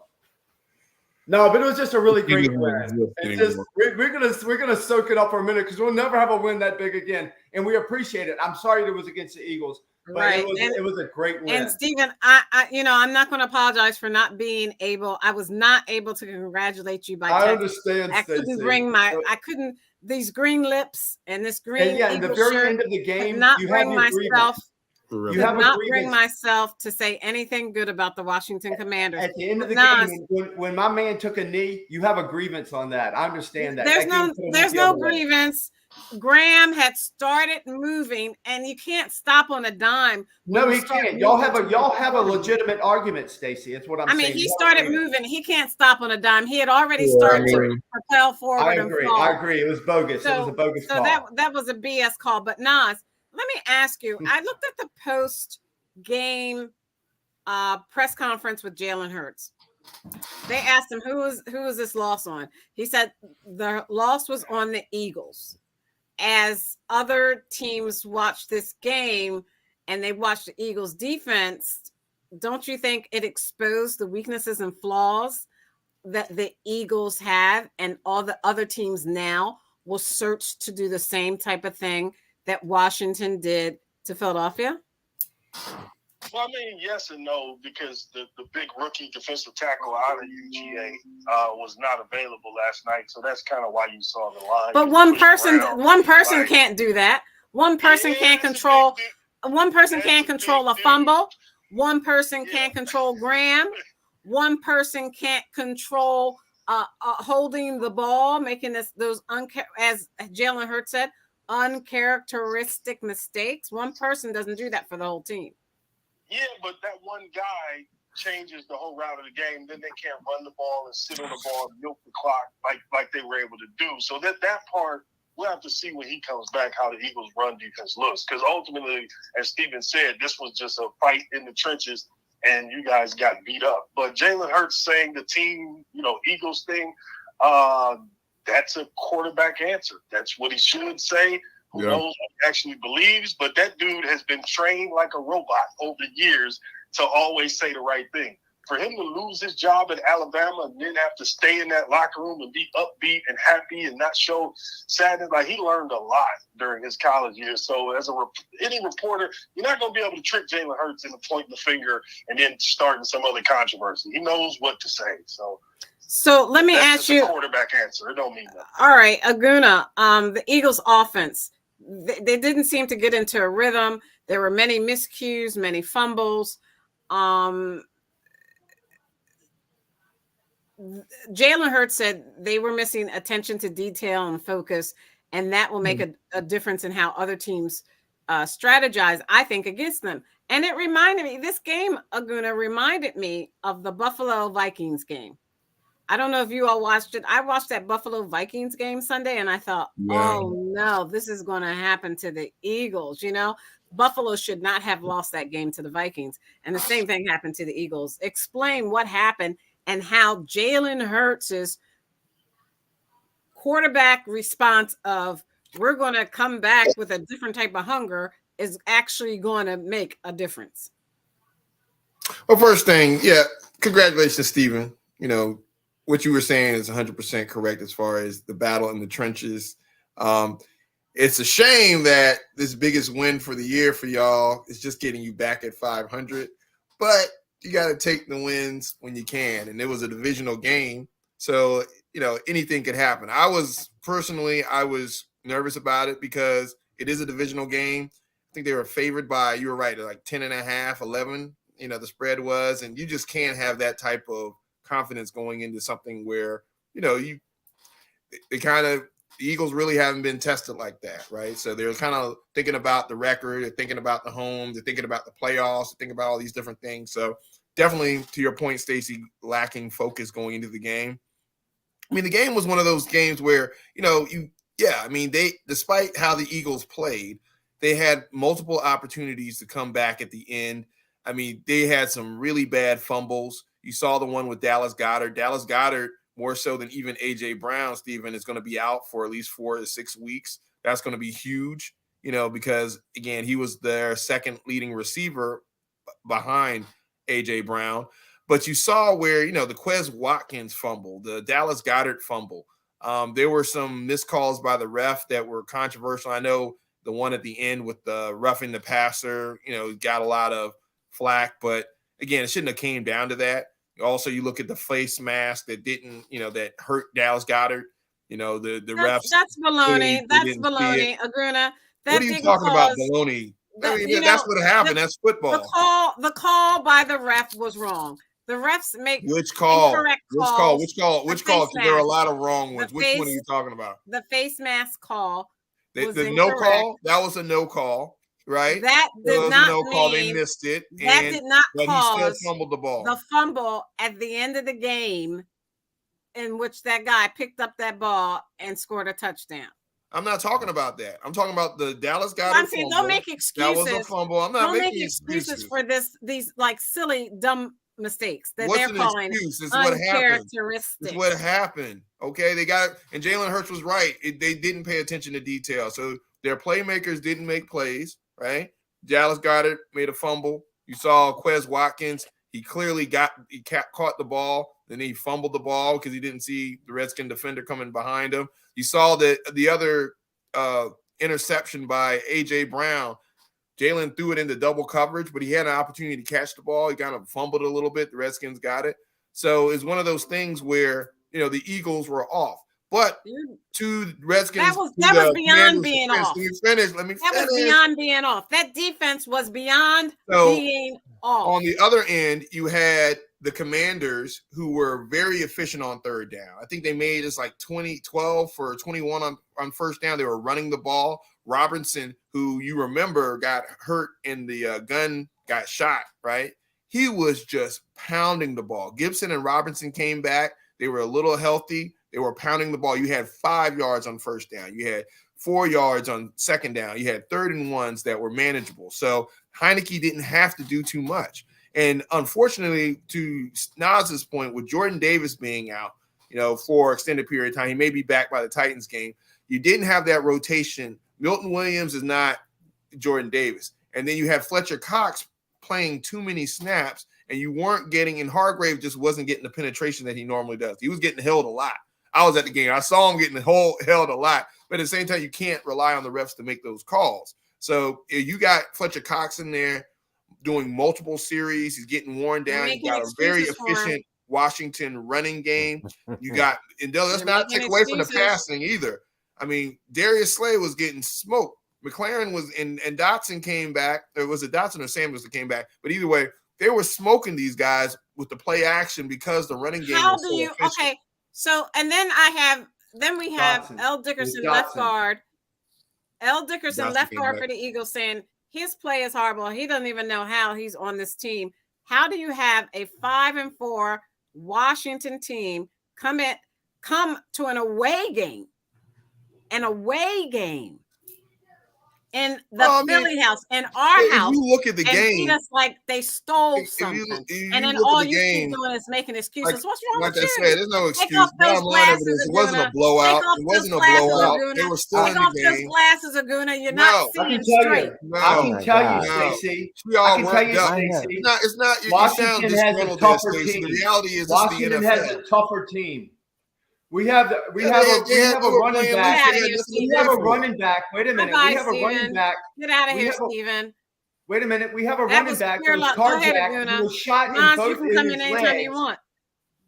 No, but it was just a really great win. It's just we're gonna soak it up for a minute because we'll never have a win that big again, and we appreciate it. I'm sorry it was against the Eagles, but it was a great win. And Stephen, I I'm not going to apologize for not being able. I was not able to congratulate you by text. I understand. I couldn't bring I couldn't these green lips and this green. And yeah, in the very end of the game, not bring myself. You have not bring myself to say anything good about the Washington Commanders. At the end of the game, when my man took a knee, you have a grievance on that. I understand that. There's no grievance. Graham had started moving, and you can't stop on a dime. No, he can't. Y'all have a legitimate argument, Stacey. It's what I'm saying. I mean, he started moving. He can't stop on a dime. He had already started to propel forward. I agree. It was bogus. It was a bogus call. So that was a BS call. But Nas, let me ask you. I looked at the post-game press conference with Jalen Hurts. They asked him, who is this loss on? He said the loss was on the Eagles. As other teams watch this game and they watch the Eagles defense, don't you think it exposed the weaknesses and flaws that the Eagles have, and all the other teams now will search to do the same type of thing that Washington did to Philadelphia? Well, I mean, yes and no, because the big rookie defensive tackle out of UGA was not available last night, so that's kind of why you saw the line. But one person can't do that. One person can't control. One person can't control a fumble. One person can't control Graham. One person can't control holding the ball, making those as Jalen Hurts said, uncharacteristic mistakes. One person doesn't do that for the whole team. Yeah, but that one guy changes the whole route of the game. Then they can't run the ball and sit on the ball and milk the clock like they were able to do. So that part, we'll have to see when he comes back how the Eagles' run defense looks. Because ultimately, as Steven said, this was just a fight in the trenches, and you guys got beat up. But Jalen Hurts saying the team, Eagles thing, that's a quarterback answer. That's what he should say. Who knows what he actually believes, but that dude has been trained like a robot over the years to always say the right thing. For him to lose his job at Alabama and then have to stay in that locker room and be upbeat and happy and not show sadness, like he learned a lot during his college years. So as any reporter, you're not going to be able to trick Jalen Hurts into pointing the finger and then starting some other controversy. He knows what to say. So let me ask you, quarterback answer. It don't mean nothing. All right, Aguna, the Eagles offense, they didn't seem to get into a rhythm. There were many miscues, many fumbles. Jalen Hurts said they were missing attention to detail and focus, and that will make a difference in how other teams strategize, I think, against them. And it reminded me, this game, Aguna, reminded me of the Buffalo Vikings game. I don't know if you all watched it. I watched that Buffalo Vikings game Sunday, and I thought, oh, no, this is going to happen to the Eagles. Buffalo should not have lost that game to the Vikings. And the same thing happened to the Eagles. Explain what happened and how Jalen Hurts' quarterback response of we're going to come back with a different type of hunger is actually going to make a difference. Well, first thing, congratulations, Stephen. What you were saying is 100% correct as far as the battle in the trenches. It's a shame that this biggest win for the year for y'all is just getting you back at 500, but you got to take the wins when you can. And it was a divisional game. So, anything could happen. I was nervous about it because it is a divisional game. I think they were favored by, you were right, like 10.5, 11, the spread was, and you just can't have that type of confidence going into something where, the Eagles really haven't been tested like that, right? So they're kind of thinking about the record, they're thinking about the home, they're thinking about the playoffs, they're thinking about all these different things. So definitely, to your point, Stacey, lacking focus going into the game. I mean, the game was one of those games where, I mean, despite how the Eagles played, they had multiple opportunities to come back at the end. I mean, they had some really bad fumbles. You saw the one with Dallas Goedert. Dallas Goedert, more so than even A.J. Brown, Stephen, is going to be out for at least 4 to 6 weeks. That's going to be huge, because, again, he was their second leading receiver behind A.J. Brown. But you saw where, the Quez Watkins fumble, the Dallas Goedert fumble. There were some missed calls by the ref that were controversial. I know the one at the end with the roughing the passer, got a lot of flack. But, again, it shouldn't have came down to that. Also, you look at the face mask that didn't, that hurt Dallas Goedert. The refs. That's baloney. That's baloney, Agruna. What are you talking about, baloney? That's what happened. That's football. The call by the ref was wrong. The refs make which call? Incorrect calls. Which call? Because there are a lot of wrong ones. Which one are you talking about? The face mask call. The no call. That was a no call, right? That did not no mean, call. They missed it. That did not cause he still fumbled the ball. The fumble at the end of the game, in which that guy picked up that ball and scored a touchdown. I'm not talking about that. I'm talking about the Dallas Goedert I'm saying, don't make excuses. That was a fumble. I'm not making excuses for these like silly, dumb mistakes that What's they're calling excuse? It's what happened. It's what happened. Okay, they got and Jalen Hurts was right. They didn't pay attention to detail, so their playmakers didn't make plays. Right? Dallas Goedert made a fumble. You saw Quez Watkins. He clearly caught the ball. Then he fumbled the ball because he didn't see the Redskin defender coming behind him. You saw that the other interception by A.J. Brown. Jalen threw it into double coverage, but he had an opportunity to catch the ball. He kind of fumbled a little bit. The Redskins got it. So it's one of those things where, the Eagles were off. But to Redskins, that was beyond being off. Let me finish. That was beyond being off. That defense was beyond being off. On the other end, you had the Commanders, who were very efficient on third down. I think they made us like 12 for 21 on first down. They were running the ball. Robinson, who you remember got hurt in the gun, got shot, right? He was just pounding the ball. Gibson and Robinson came back. They were a little healthy. They were pounding the ball. You had 5 yards on first down. You had 4 yards on second down. You had 3rd and 1s that were manageable. So Heineke didn't have to do too much. And unfortunately, to Nas's point, with Jordan Davis being out, for extended period of time, he may be back by the Titans game. You didn't have that rotation. Milton Williams is not Jordan Davis. And then you had Fletcher Cox playing too many snaps, and you weren't getting, and Hargrave just wasn't getting the penetration that he normally does. He was getting held a lot. I was at the game. I saw him getting held a lot. But at the same time, you can't rely on the refs to make those calls. So you got Fletcher Cox in there doing multiple series. He's getting worn down. You got a very efficient Washington running game. You got, and let's not take away from the passing either. I mean, Darius Slay was getting smoked. McLaren was, and Dotson came back. Or was it Dotson or Samuels that came back? But either way, they were smoking these guys with the play action because the running game was so efficient. Okay, so, and then we have Dotson. L. Dickerson, Dotson. left guard. L. Dickerson, Dotson left came guard back. for the Eagles, saying his play is horrible. He doesn't even know how he's on this team. How do you have a 5-4 Washington team come to an away game in the Philly house, in our house? You look at the game. Beat us like they stole something. And then all you keep doing is making excuses. What's wrong with you? Like I said, there's no excuse. Take off those Bottom line of it is, glasses, it wasn't a Aguna. blowout. Take off It wasn't a those glasses, blowout. Aguna. They were still Take in off the those game. glasses, Aguna. You're No. not I can seeing tell straight. you. No. I can tell you, No. Stacey. We all I can tell you, worked up. Stacey. It's not. You Washington sound has a disgruntled there, tougher Stacey. team. The reality is, Washington it's the has NFL. a tougher team. We have a running back. We have a running back. Wait a minute. We have a running back. Get out of We here, have a- Steven. Wait a minute. We have a That running was back pure that was luck. Go ahead, carjacked. Aguna. He was shot in Nas, you both can in come his in anytime you legs. want.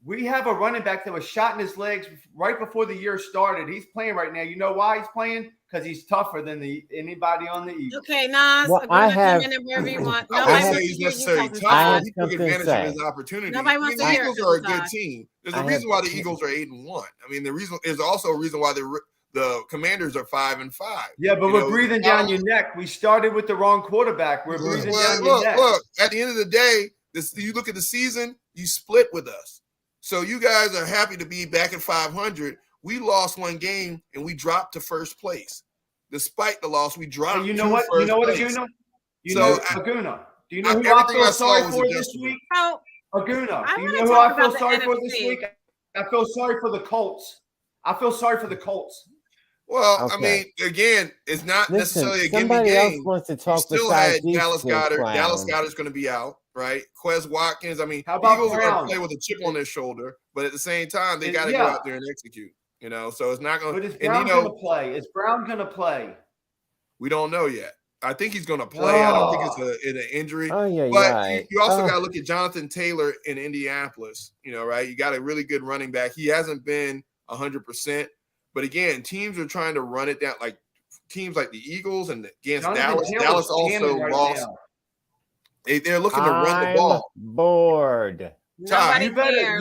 We have a running back that was shot in his legs right before the year started. He's playing right now. You know why he's playing? Because he's tougher than anybody on the Eagles. Okay, Nas, Well, Aguna, have- come in wherever you want. I Nobody wouldn't wants say to he's hear you necessarily talking I tough. have about He took something to advantage say. of his opportunity. Nobody wants the to hear Eagles it, are a good Todd. team. There's I a reason have- why the Eagles are 8-1. I mean, there's also a reason why the Commanders are 5-5. Yeah, but we're breathing down your neck. We started with the wrong quarterback. We're breathing down your neck. Look, at the end of the day, you look at the season, you split with us. So you guys are happy to be back at 500. We lost one game and we dropped to first place. Despite the loss, we dropped. And you know what? You know what, Aguna? Aguna. Do you know who I feel sorry for this week? Aguna. Do you know who I feel sorry for this week? I feel sorry for the Colts. I feel sorry for the Colts. Well, I mean, again, it's not necessarily a gimme game. Somebody else wants to talk. You still had Dallas Goedert. Dallas Goedert's going to be out, right? Quez Watkins. I mean, how about Eagles are going to play with a chip on their shoulder, but at the same time, they got to go out there and execute. You know, so it's not going. But is Brown going to play? Is Brown going to play? We don't know yet. I think he's going to play. I don't think it's an injury. Oh, yeah, but you also got to look at Jonathan Taylor in Indianapolis. You know, right? You got a really good running back. He hasn't been 100%. But again, teams are trying to run it down, like teams like the Eagles and against Dallas. Dallas also lost. They're looking to run the ball. Bored. Todd, you better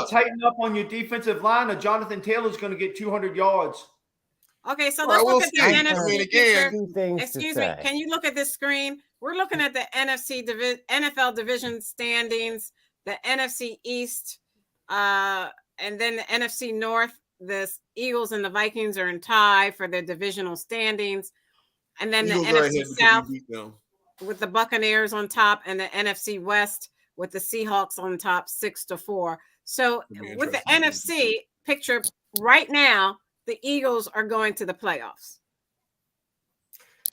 tighten up on your defensive line, or Jonathan Taylor's going to get 200 yards. Okay, so let's look at the NFC picture. Excuse me, can you look at this screen? We're looking at the NFL division standings, the NFC East, and then the NFC North. The Eagles and the Vikings are in tie for their divisional standings. And then the NFC South with the Buccaneers on top, and the NFC West with the Seahawks on top 6-4. So with the NFC picture right now, the Eagles are going to the playoffs.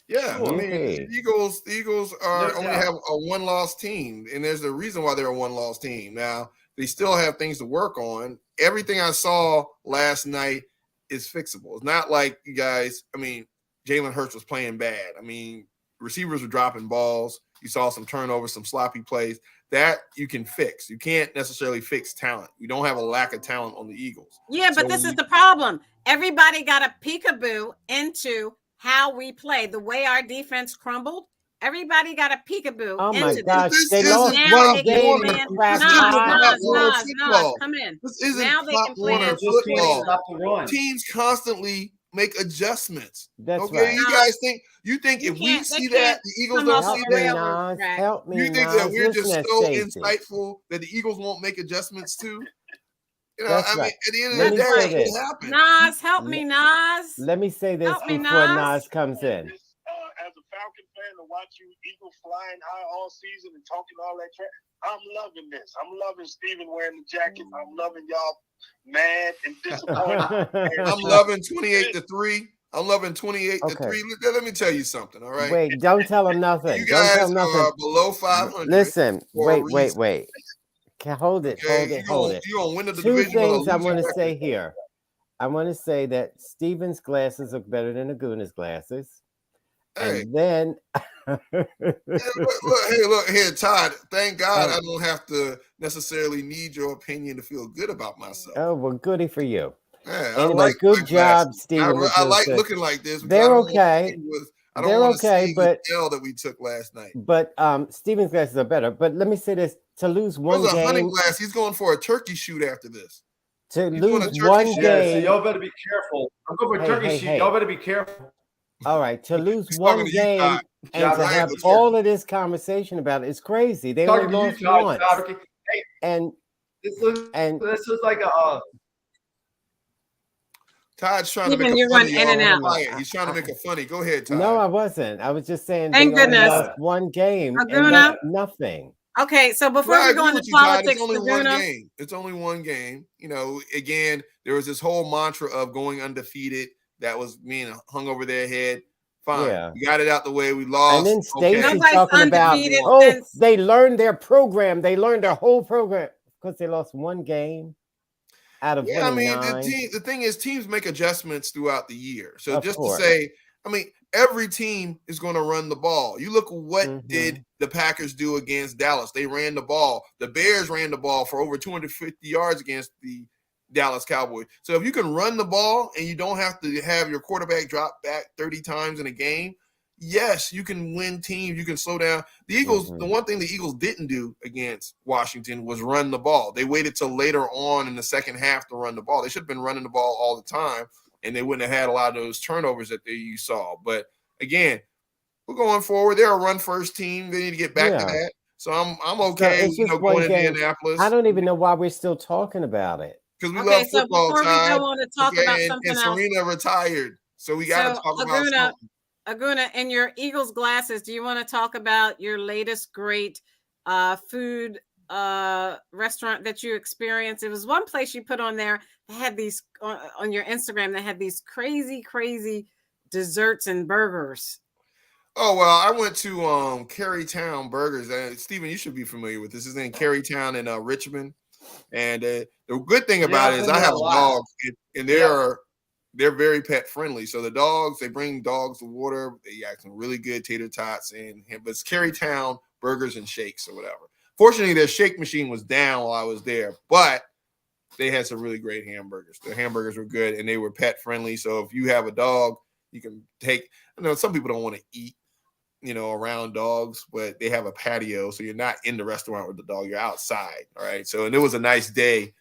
Yeah, I mean, the Eagles are only have a one-loss team, and there's a reason why they're a one-loss team. Now, they still have things to work on. Everything I saw last night is fixable. It's not like you guys, I mean, Jalen Hurts was playing bad. I mean, receivers were dropping balls. You saw some turnovers, some sloppy plays. That you can fix. You can't necessarily fix talent. We don't have a lack of talent on the Eagles. Yeah, but this is the problem. Everybody got a peekaboo into how we play. The way our defense crumbled, everybody got a peekaboo. Oh my into gosh, they lost one game. Nas, come in. This isn't now they can play football. Teams constantly make adjustments. That's okay, right. You guys think if we see that the Eagles don't see that? Help me, you think that we're just so insightful that the Eagles won't make adjustants too? You know, I mean, at the end of the day, it happens. Nas, help me, Nas. Let me say this before Nas comes in. As a Falcon fan, to watch you Eagles flying high all season and talking all that crap, I'm loving this. I'm loving Steven wearing the jacket. I'm loving y'all mad and disappointed. I'm loving 28-3. I'm loving 28-3. Let me tell you something, all right? Wait, don't tell him nothing. You guys are below 500. Listen, wait. Hold it. You're going to win the division. 2 things I want to say here. I want to say that Steven's glasses look better than Aguna's glasses. Hey. And then look here, Todd. Thank God I don't have to necessarily need your opinion to feel good about myself. Oh, well, goody for you. Yeah, anyway, good job, Steven. I like looking like this. They're okay. They're okay, but the L that we took last night. But Steven's glasses are better. But let me say this: to lose one game, a hunting glass. He's going for a turkey shoot after this. To lose one game, so y'all better be careful. I'm going for a turkey shoot. Y'all better be careful. All right, to lose one game and to have all of this conversation about it is crazy. They only lost once. And this is like a. Todd's trying to make a funny. He's trying to make a funny. Go ahead, Todd. No, I wasn't. I was just saying. Thank goodness. Lost one game. And nothing. Okay, so before we go into politics, it's only one game. It's only one game. You know, again, there was this whole mantra of going undefeated that was being hung over their head. Fine, yeah. We got it out the way. We lost. And then Stacey's talking about, they learned their program. They learned their whole program because they lost one game. Out of I mean, the thing is, teams make adjustments throughout the year. So to say, I mean, every team is going to run the ball. You look what did the Packers do against Dallas? They ran the ball. The Bears ran the ball for over 250 yards against the Dallas Cowboys. So if you can run the ball and you don't have to have your quarterback drop back 30 times in a game, yes, you can win teams. You can slow down. The Eagles, the one thing the Eagles didn't do against Washington was run the ball. They waited till later on in the second half to run the ball. They should have been running the ball all the time, and they wouldn't have had a lot of those turnovers that you saw. But, again, we're going forward. They're a run-first team. They need to get back to that. So I'm So okay, it's just going one to game. Indianapolis. I don't even know why we're still talking about it. Because we Okay, love so football, before we Todd. go on to talk about something and else, Serena retired. So we got to so talk about something. Aguna, in your Eagles glasses, do you want to talk about your latest great food restaurant that you experienced? It was one place you put on there that had these on your Instagram that had these crazy desserts and burgers. Oh, well, I went to Carytown Burgers. Stephen, you should be familiar with this. This is in Carytown in Richmond. And the good thing about it is I have a dog, and they're very pet friendly. So the dogs, they bring dogs to water. They got some really good tater tots and but it's Carytown Burgers and Shakes or whatever. Fortunately, their shake machine was down while I was there, but they had some really great hamburgers. The hamburgers were good and they were pet friendly. So if you have a dog, you can take. I know some people don't want to eat, around dogs, but they have a patio, so you're not in the restaurant with the dog, you're outside. All right. So, and it was a nice day.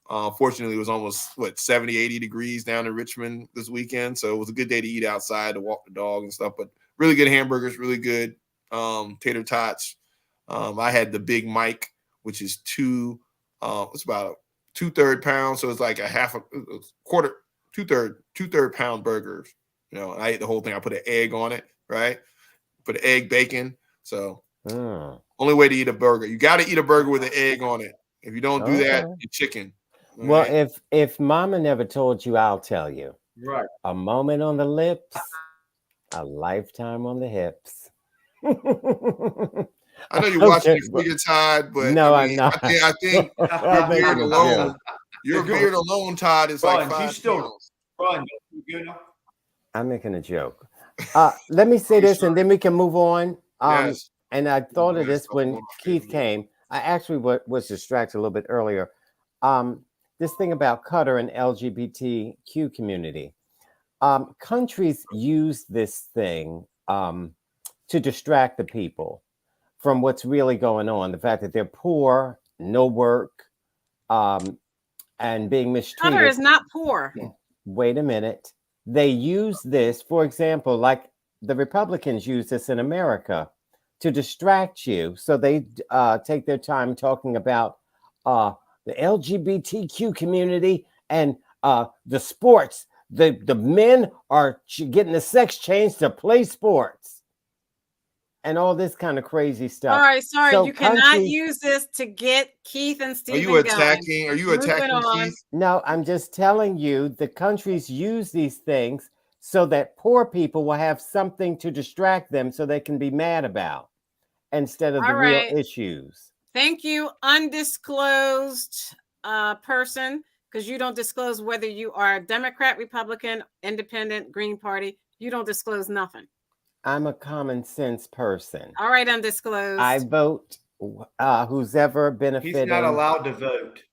Fortunately, it was almost 70, 80 degrees down in Richmond this weekend. So it was a good day to eat outside, to walk the dog and stuff, but really good hamburgers, really good tater tots. I had the Big Mike, which is it's about a 2/3 pound. So it's like a quarter, 2/3 pound burgers. I ate the whole thing. I put an egg on it, right? Put an egg, bacon. So only way to eat a burger. You got to eat a burger with an egg on it. If you don't do that, you're chicken. Well, right? if Mama never told you, I'll tell you. Right. A moment on the lips, a lifetime on the hips. I know you're watching your figure, Todd, but no, I'm not. I think your beard alone. Your beard alone, Todd, is like 5 pounds. I'm making a joke. Let me say this, and then we can move on. Yes. And I thought of this when Keith came. I actually was distracted a little bit earlier. This thing about Qatar and LGBTQ community. Countries use this thing to distract the people from what's really going on. The fact that they're poor, no work, and being mistreated. Qatar is not poor. Wait a minute. They use this, for example, like the Republicans use this in America to distract you. So they take their time talking about the LGBTQ community and the sports. The men are getting the sex change to play sports and all this kind of crazy stuff. All right, sorry, so you cannot use this to get Keith and Stephen Are you attacking? Are you attacking Keith? No, I'm just telling you the countries use these things so that poor people will have something to distract them so they can be mad about instead of the real issues. Thank you, undisclosed person, because you don't disclose whether you are Democrat, Republican, Independent, Green Party. You don't disclose nothing. I'm a common sense person. All right, undisclosed. I vote who's ever benefiting. He's not allowed to vote.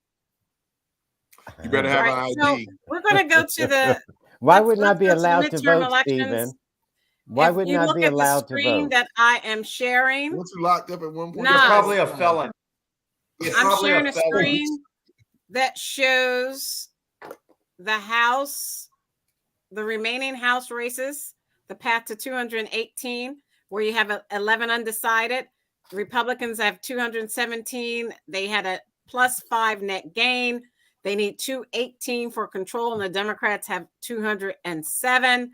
You better have an ID. So we're going to go to the. Why would not be allowed to vote, Stephen? Why would not be allowed to vote? Screen that I am sharing. Once you locked up at one point, you're probably a felon. I'm sharing a screen that shows the House, the remaining House races, the path to 218, where you have 11 undecided. The Republicans have 217. They had a +5 net gain. They need 218 for control, and the Democrats have 207.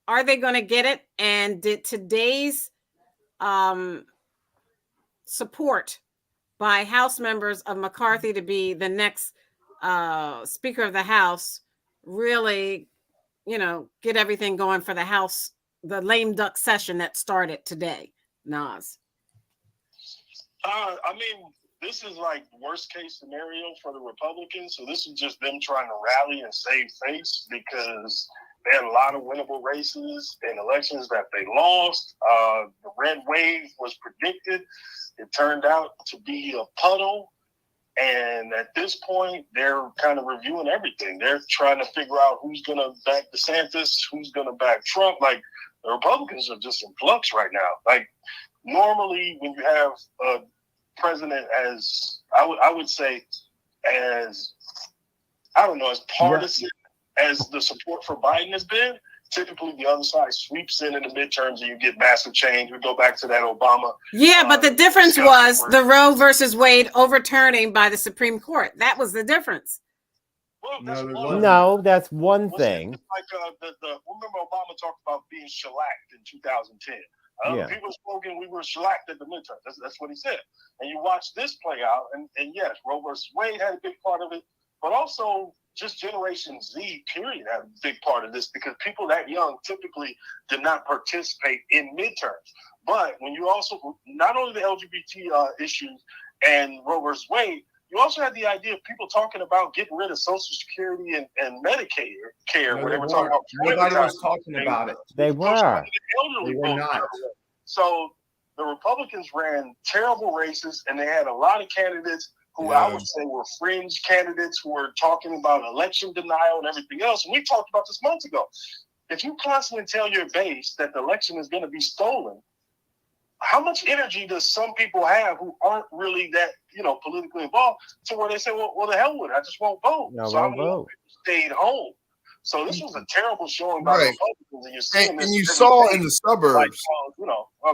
Are they going to get it? And did today's support by House members of McCarthy to be the next Speaker of the House really, get everything going for the House, the lame duck session that started today? Nas. I mean, this is like worst case scenario for the Republicans. So this is just them trying to rally and save face because they had a lot of winnable races and elections that they lost. The red wave was predicted. It turned out to be a puddle. And at this point, they're kind of reviewing everything. They're trying to figure out who's going to back DeSantis, who's going to back Trump. Like, the Republicans are just in flux right now. Like, normally when you have a president as, I would say, as, I don't know, as partisan as the support for Biden has been, typically the other side sweeps in the midterms and you get massive change. We go back to that Obama. Yeah, but the difference was the Roe versus Wade overturning by the Supreme Court. That was the difference. Well, that's one thing. Like remember Obama talked about being shellacked in 2010. People spoken, we were shellacked at the midterm. That's what he said. And you watch this play out, and yes, Roe versus Wade had a big part of it, but also just Generation Z, period, had a big part of this because people that young typically did not participate in midterms. But when you also, not only the LGBT issues and Roe versus Wade, you also had the idea of people talking about getting rid of Social Security and Medicaid care. No, where they were talking about nobody was talking about it. They were. They were not. So the Republicans ran terrible races, and they had a lot of candidates who I would say were fringe candidates who were talking about election denial and everything else. And we talked about this months ago. If you constantly tell your base that the election is going to be stolen, how much energy does some people have who aren't really that, politically involved to where they say, well, the hell with it. I just won't vote. No, so won't vote. Stayed home. So this was a terrible showing by the Republicans. And you're seeing this. And you saw in the suburbs. Like,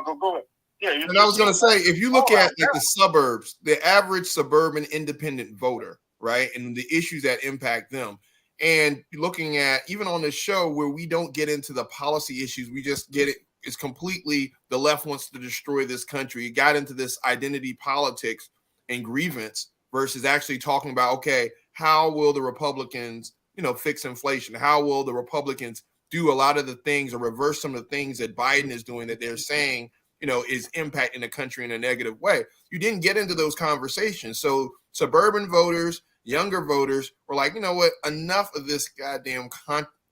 go ahead. Yeah, and I was going to say, if you look at the suburbs, the average suburban independent voter, right, and the issues that impact them, and looking at even on this show where we don't get into the policy issues, we just get it. It's completely the left wants to destroy this country. It got into this identity politics and grievance versus actually talking about, okay, how will the Republicans, fix inflation? How will the Republicans do a lot of the things or reverse some of the things that Biden is doing that they're saying, is impacting the country in a negative way? You didn't get into those conversations. So suburban voters, younger voters were like, you know what, enough of this goddamn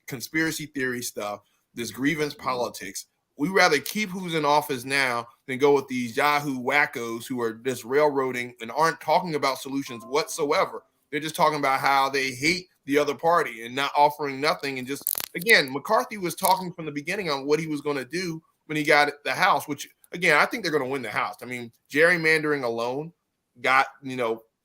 conspiracy theory stuff, this grievance politics. We rather keep who's in office now than go with these Yahoo wackos who are just railroading and aren't talking about solutions whatsoever. They're just talking about how they hate the other party and not offering nothing. And just, again, McCarthy was talking from the beginning on what he was going to do when he got the House, which, again, I think they're going to win the House. I mean, gerrymandering alone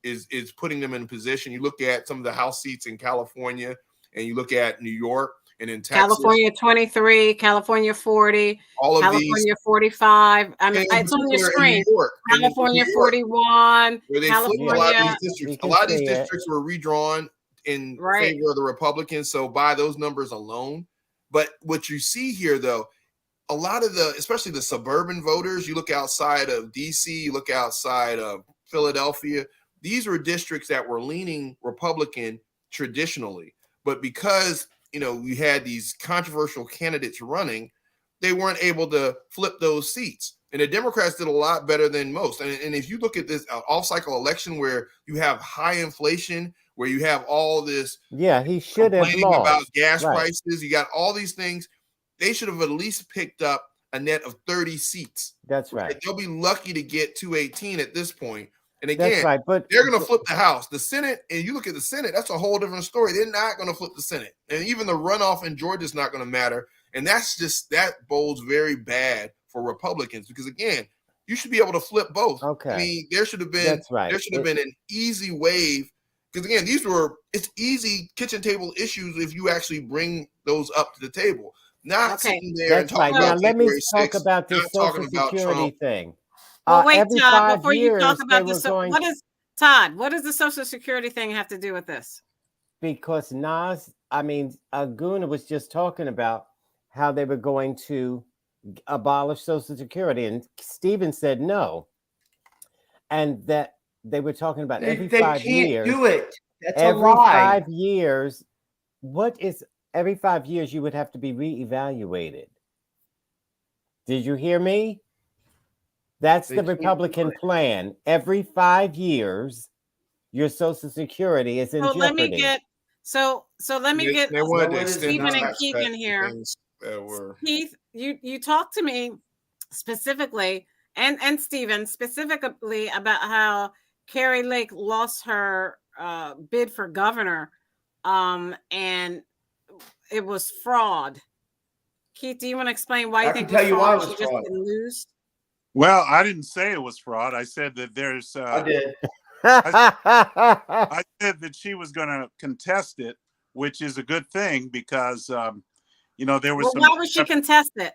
is putting them in position. You look at some of the House seats in California and you look at New York and in Texas. California 23, California 40, California 45. I mean, it's on your screen. California 41. Where they California. a lot of these districts. A lot of these districts were redrawn in favor of the Republicans. So by those numbers alone. But what you see here, though, a lot of especially the suburban voters, you look outside of DC, you look outside of Philadelphia, these were districts that were leaning Republican traditionally. But because we had these controversial candidates running, they weren't able to flip those seats. And the Democrats did a lot better than most. And if you look at this off-cycle election where you have high inflation, where you have all this he should have lost. About gas prices, you got all these things, they should have at least picked up a net of 30 seats. That's right. They'll be lucky to get 218 at this point. And again, but they're going to flip the House. The Senate, and you look at the Senate, that's a whole different story. They're not going to flip the Senate. And even the runoff in Georgia is not going to matter. And that bodes very bad for Republicans because, again, you should be able to flip both. Okay. I mean, there should have been an easy wave because, again, it's easy kitchen table issues if you actually bring those up to the table. Not sitting there and talking about Now, let me talk about this Social Security thing. Well, wait, Todd, before you talk about this, what does the Social Security thing have to do with this? Because Guna was just talking about how they were going to abolish Social Security, and Stephen said no. And that they were talking about every 5 years. They can't do it. That's every a lie. 5 years. Every 5 years you would have to be reevaluated. Did you hear me? That's the Republican plan. Every 5 years, your Social Security is in jeopardy. Let me get Stephen and Keith in here. Keith, you talked to me specifically, and Stephen specifically about how Carrie Lake lost her bid for governor, and it was fraud. Keith, do you want to explain why you think it was fraud? She just didn't lose. Well, I didn't say it was fraud. I said that there's. I did. I said that she was going to contest it, which is a good thing because There was Well, some. why would she contest it?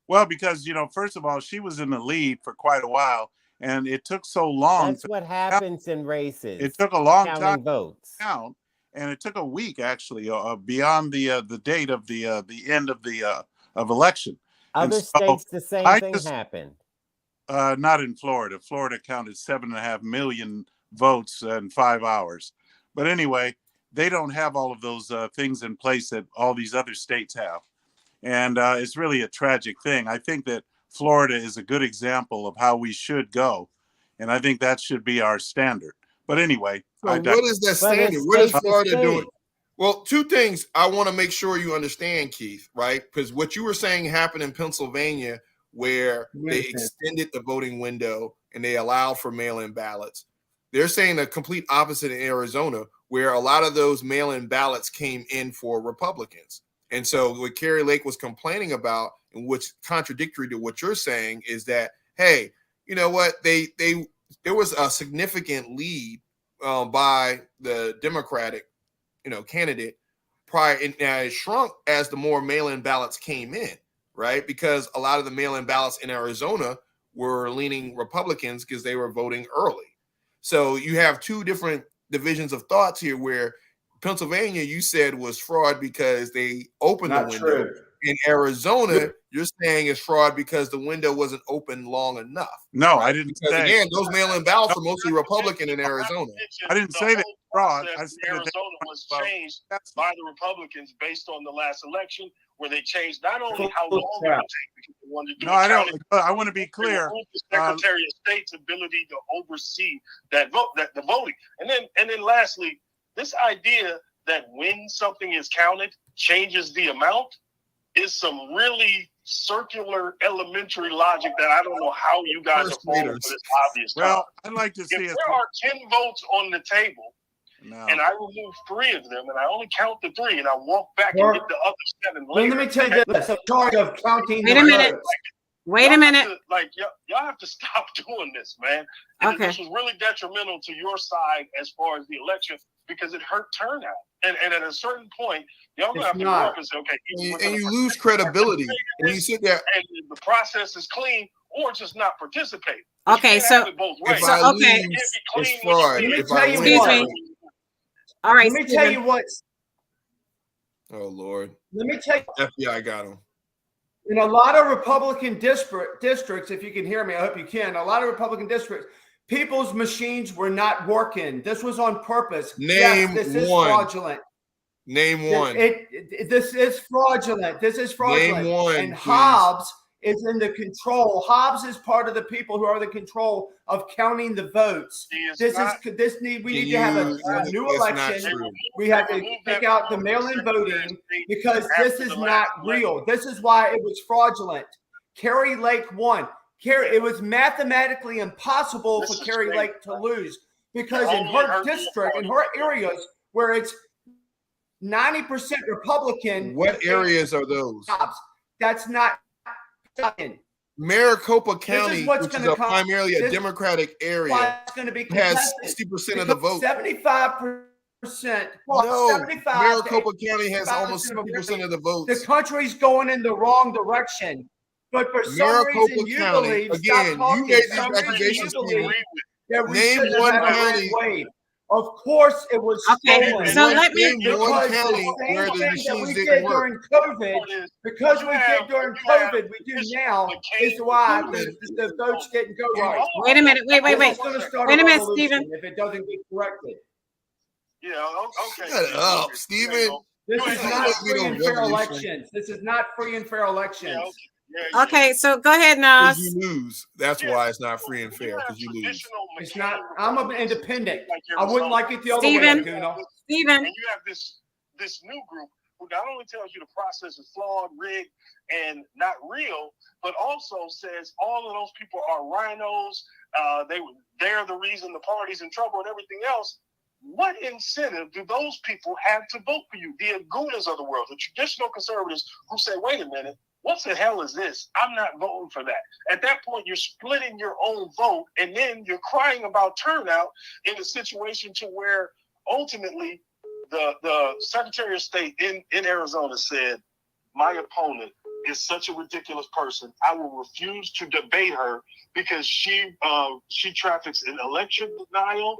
Well, because first of all, she was in the lead for quite a while, and it took so long. That's what happens in races. It took a long time counting votes. to count, and it took a week actually, beyond the date of the end of the of election. Other And so states, the same thing happened. Not in Florida. Florida counted 7.5 million votes in 5 hours. But anyway, they don't have all of those things in place that all these other states have. And it's really a tragic thing. I think that Florida is a good example of how we should go. And I think that should be our standard. But anyway. So what is that standard? What is Florida doing? Well, two things I want to make sure you understand, Keith, right? Because what you were saying happened in Pennsylvania, where they extended the voting window and they allowed for mail-in ballots. They're saying the complete opposite in Arizona, where a lot of those mail-in ballots came in for Republicans. And so what Carrie Lake was complaining about, and what's contradictory to what you're saying, is that, hey, you know what? There was a significant lead by the Democratic, candidate prior, and it shrunk as the more mail-in ballots came in, right? Because a lot of the mail-in ballots in Arizona were leaning Republicans because they were voting early. So you have two different divisions of thoughts here, where Pennsylvania, you said, was fraud because they opened the window. True. In Arizona, you're saying it's fraud because the window wasn't open long enough. No, right? I didn't because say. again, those mail-in ballots are mostly Republican in Arizona. I didn't say that fraud. I said Arizona was changed by the Republicans based on the last election, where they changed not only how long it would take, because they wanted to do I don't. I want to be clear. The Secretary of State's ability to oversee the voting, and then lastly, this idea that when something is counted changes the amount is some really circular elementary logic that I don't know how you guys are falling for this obvious. Well, I'd like to see if there are 10 votes on the table, and I remove 3 of them, and I only count the 3, and I walk back and get the other 7 later. Let me tell you this: I'm charge of counting. Wait a minute. Wait a minute. Y'all have to stop doing this, man. And this was really detrimental to your side as far as the election, because it hurt turnout. And at a certain point, y'all gonna have to work and say, okay, and you lose credibility when you sit there. And the process is clean, or just not participate. Okay, so if I lose, it's fraud. If I win, all right. Let me tell you what. Oh Lord. Let me tell you. FBI got him. In a lot of Republican districts, if you can hear me, I hope you can. A lot of Republican districts, people's machines were not working. This was on purpose. Name this is one. fraudulent. Name one. This is fraudulent. This is fraudulent. Name one. And Hobbs is in the control. Hobbs is part of the people who are in control of counting the votes. We need to have a new election. We have to take out the mail-in voting because this is not real. This is why it was fraudulent. Carrie Lake won. It was mathematically impossible for Carrie Lake to lose because in her district, in her areas where it's 90% Republican. What areas are those? That's not. Maricopa County, which is primarily a Democratic area, has 60% of the vote. 75%. No, Maricopa County has almost 60% of the votes. The country's going in the wrong direction. But for some reason, you believe, again, you made these accusations to me. Name one county. Of course, it was stolen. So let me name one county where the machines didn't work. During COVID, because we did during COVID, we do now is why the votes didn't go right. Wait a minute. Wait. Wait a minute, Stephen. If it doesn't get corrected. Yeah. Okay. Shut up, Stephen. This is not free and fair elections. This is not free and fair elections. Okay, so go ahead, Nas. You lose. That's why it's not free and fair, because you lose. It's not. I'm an independent. I wouldn't like it the other way, Stephen. And you have this new group who not only tells you the process is flawed, rigged, and not real, but also says all of those people are rhinos. They're the reason the party's in trouble and everything else. What incentive do those people have to vote for you? The Agunas of the world, the traditional conservatives who say, wait a minute, what the hell is this? I'm not voting for that. At that point, you're splitting your own vote, and then you're crying about turnout in a situation to where ultimately the Secretary of State in Arizona said my opponent is such a ridiculous person. I will refuse to debate her because she traffics in election denial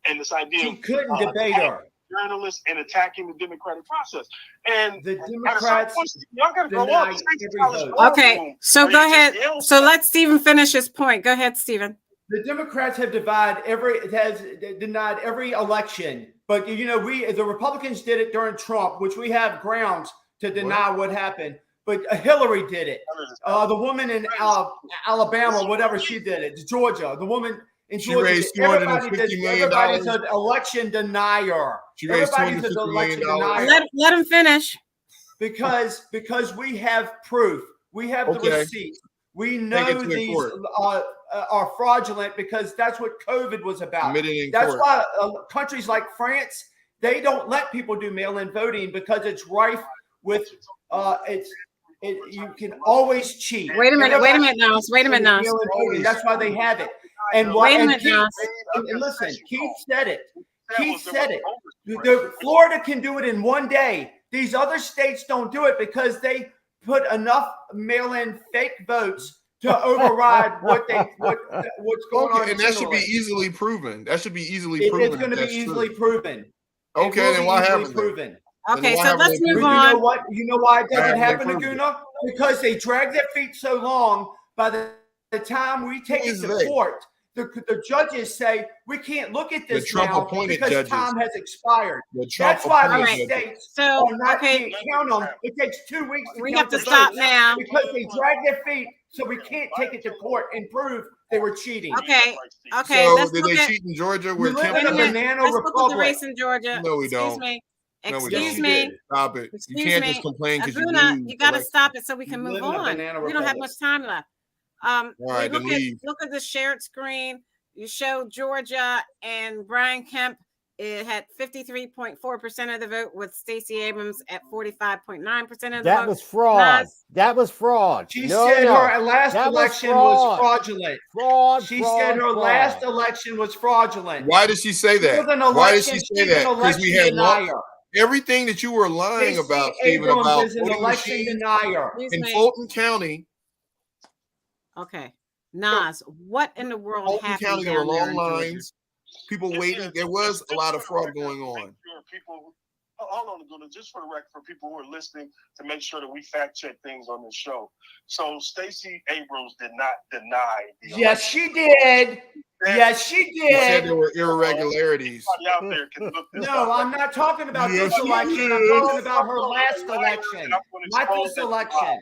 and this idea She of couldn't debate her. journalists and attacking the democratic process. And The at a certain Democrats point, y'all got to grow deny up. This ain't every college vote. Okay, boardroom so where go you just ahead. yell So stuff. let Stephen finish his point. Go ahead, Stephen. The Democrats have denied every election, but the Republicans did it during Trump, which we have grounds to deny what happened. But Hillary did it. The woman in Alabama, whatever she did it, Georgia, the woman in She Georgia, raised $250 million. everybody's an election denier. She raised Everybody's an $250 election million. denier Let him finish. because we have proof. We have the Okay. receipts. We Take it know to these court. are fraudulent because that's what COVID was about. Admitted in That's court. why countries like France, they don't let people do mail-in voting because it's rife with you can always cheat. Wait a minute, Nas. Wait a minute, Nas. Mail-in voting. That's why they have it. And Wait a and minute, Keith, Nas. and listen, Keith said it. Keith said it. Florida can do it in one day. These other states don't do it because they put enough mail-in fake votes to override what's going on. And that should be generally. easily proven. That should be easily proven. It's going to be that's easily true. proven. Okay, then why haven't they? proven? Okay, why so haven't let's they move proven You know on. what? You know why it doesn't haven't happen, they proven Laguna? Because they drag their feet so long. By the time we take Who it is to they? court, the judges say we can't look at this Trump now appointed because judges. time has expired. The Trump That's why appointed these judges. states So, are not okay, can't count on. It takes 2 weeks to we count have to the stop votes now. because they drag their feet, so we can't take it to court and prove they were cheating. Okay, So let's did look they at. cheat in Georgia? We Where live Kemp in a Wait a minute. banana Let's look at the republic. race in Georgia. No, we Excuse don't. me. No, we Excuse don't. me. Stop it. You Excuse can't me. just complain because you Abuna, lose. you got to election. stop it so we can You move live in a on. banana We don't have republic. much time left. All right, then leave. Look at the shared screen. You show Georgia and Brian Kemp. It had 53.4% of the vote, with Stacey Abrams at 45.9% of the vote. That was fraud. Nas- That was fraud. She No, said no. her last That was election fraud. was fraudulent. Fraud. She fraud, said her fraud. last election was fraudulent. Why did she say She was that? an Why did she election- say she's an that? Because we election had law. denier. Everything that you were lying Stacey about, Stephen, Abrams about is an voting election machines denier. Excuse in me. Fulton County. Okay. Nas, what in the world Fulton happened County, there were down there long in Georgia? lines. People waiting. There was a lot of fraud going on. Hold on, Laguna, just for the record, for people who are listening, to make sure that we fact check things on this show. So Stacey Abrams did not deny. Yes, she did. Yes, she She said did. there were irregularities. Everybody out there can look this No, up. I'm not talking about Yes, this she election. I'm did. talking about her last election, not this election.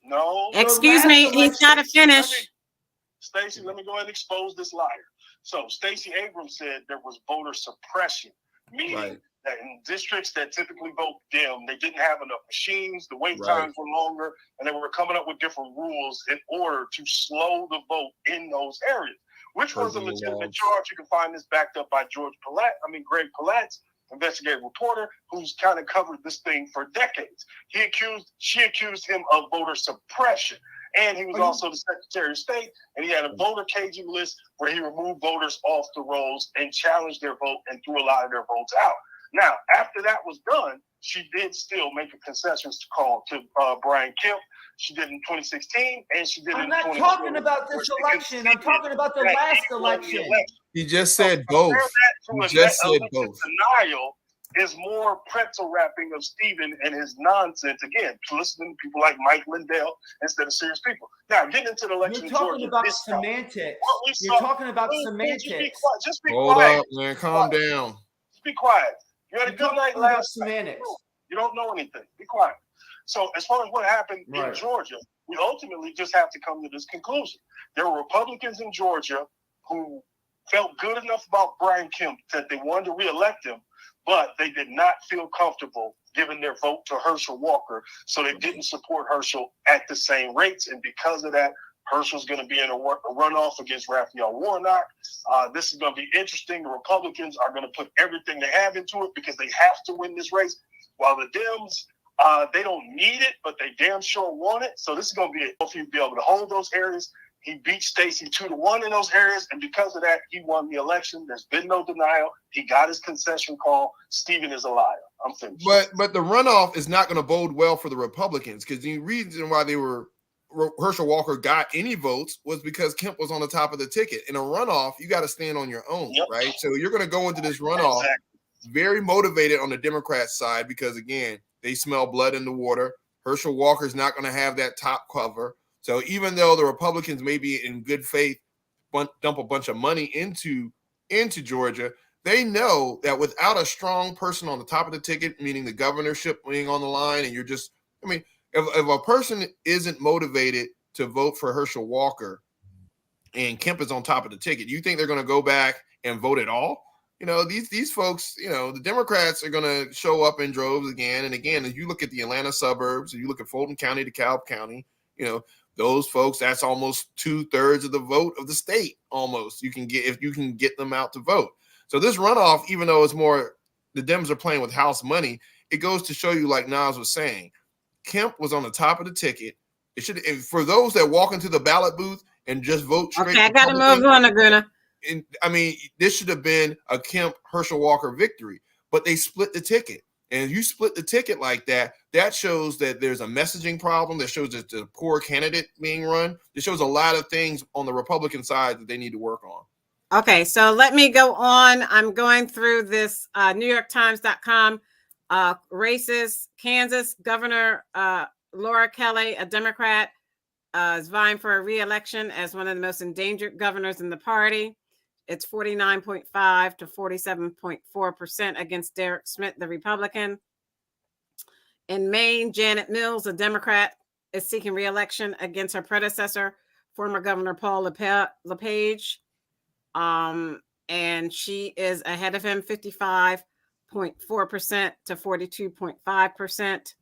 No. Excuse me, he's got to finish. Stacey, let me go ahead and expose this liar. So Stacey Abrams said there was voter suppression, meaning Right. that in districts that typically vote Dem, they didn't have enough machines, the wait Right. times were longer, and they were coming up with different rules in order to slow the vote in those areas, which was a Personal legitimate logs. charge. You can find this backed up by Greg Palatz, investigative reporter, who's kind of covered this thing for decades. She accused him of voter suppression. And he was also the Secretary of State, and he had a voter caging list where he removed voters off the rolls and challenged their vote and threw a lot of their votes out. Now, after that was done, she did still make a concessions call to Brian Kemp. She did in 2016, and she did I'm in not 2020. talking about this election. I'm talking about the last election. He just said both. He just said both. Denial is more pretzel wrapping of Stephen and his nonsense. Again, listening to people like Mike Lindell instead of serious people. Now, getting into the election. You're talking in Georgia, about this time, semantics. what we You're saw- talking about Just be semantics. quiet. Just be Hold quiet. up, man. Calm down. Just be quiet. You had a You're good night talking about last night. semantics. You don't know anything. Be quiet. So as far as what happened in Right. Georgia, we ultimately just have to come to this conclusion. There were Republicans in Georgia who felt good enough about Brian Kemp that they wanted to reelect him, but they did not feel comfortable giving their vote to Herschel Walker, so they didn't support Herschel at the same rates. And because of that, Herschel's going to be in a runoff against Raphael Warnock. This is going to be interesting. The Republicans are going to put everything they have into it because they have to win this race, while the Dems, they don't need it, but they damn sure want it. So this is going to be if he'd be able to hold those areas. He beat Stacey 2-1 in those areas, and because of that, he won the election. There's been no denial. He got his concession call. Stephen is a liar. I'm finished. But the runoff is not going to bode well for the Republicans, because the reason why Herschel Walker got any votes was because Kemp was on the top of the ticket. In a runoff, you got to stand on your own, right? So you're going to go into this runoff very motivated on the Democrat side, because again, they smell blood in the water. Herschel Walker's not going to have that top cover. So even though the Republicans may be in good faith dump a bunch of money into Georgia, they know that without a strong person on the top of the ticket, meaning the governorship being on the line, and if a person isn't motivated to vote for Herschel Walker and Kemp is on top of the ticket, you think they're going to go back and vote at all? These folks, the Democrats are going to show up in droves again and again. If you look at the Atlanta suburbs, if you look at Fulton County, DeKalb County, those folks, that's almost 2/3 of the vote of the state. Almost, you can get if you can get them out to vote. So this runoff, even though it's more, the Dems are playing with house money, it goes to show you, like Nas was saying, Kemp was on the top of the ticket. It should, for those that walk into the ballot booth and just vote straight. Okay, I got to move on, Laguna. This should have been a Kemp Herschel Walker victory, but they split the ticket. And you split the ticket like that, that shows that there's a messaging problem. That shows that the poor candidate being run. It shows a lot of things on the Republican side that they need to work on. Okay, so let me go on. I'm going through this NewYorkTimes.com races. Kansas Governor Laura Kelly, a Democrat, is vying for a re-election as one of the most endangered governors in the party. It's 49.5 to 47.4% against Derek Schmidt, the Republican. In Maine, Janet Mills, a Democrat, is seeking re-election against her predecessor, former Governor Paul LePage. And she is ahead of him 55.4% to 42.5%.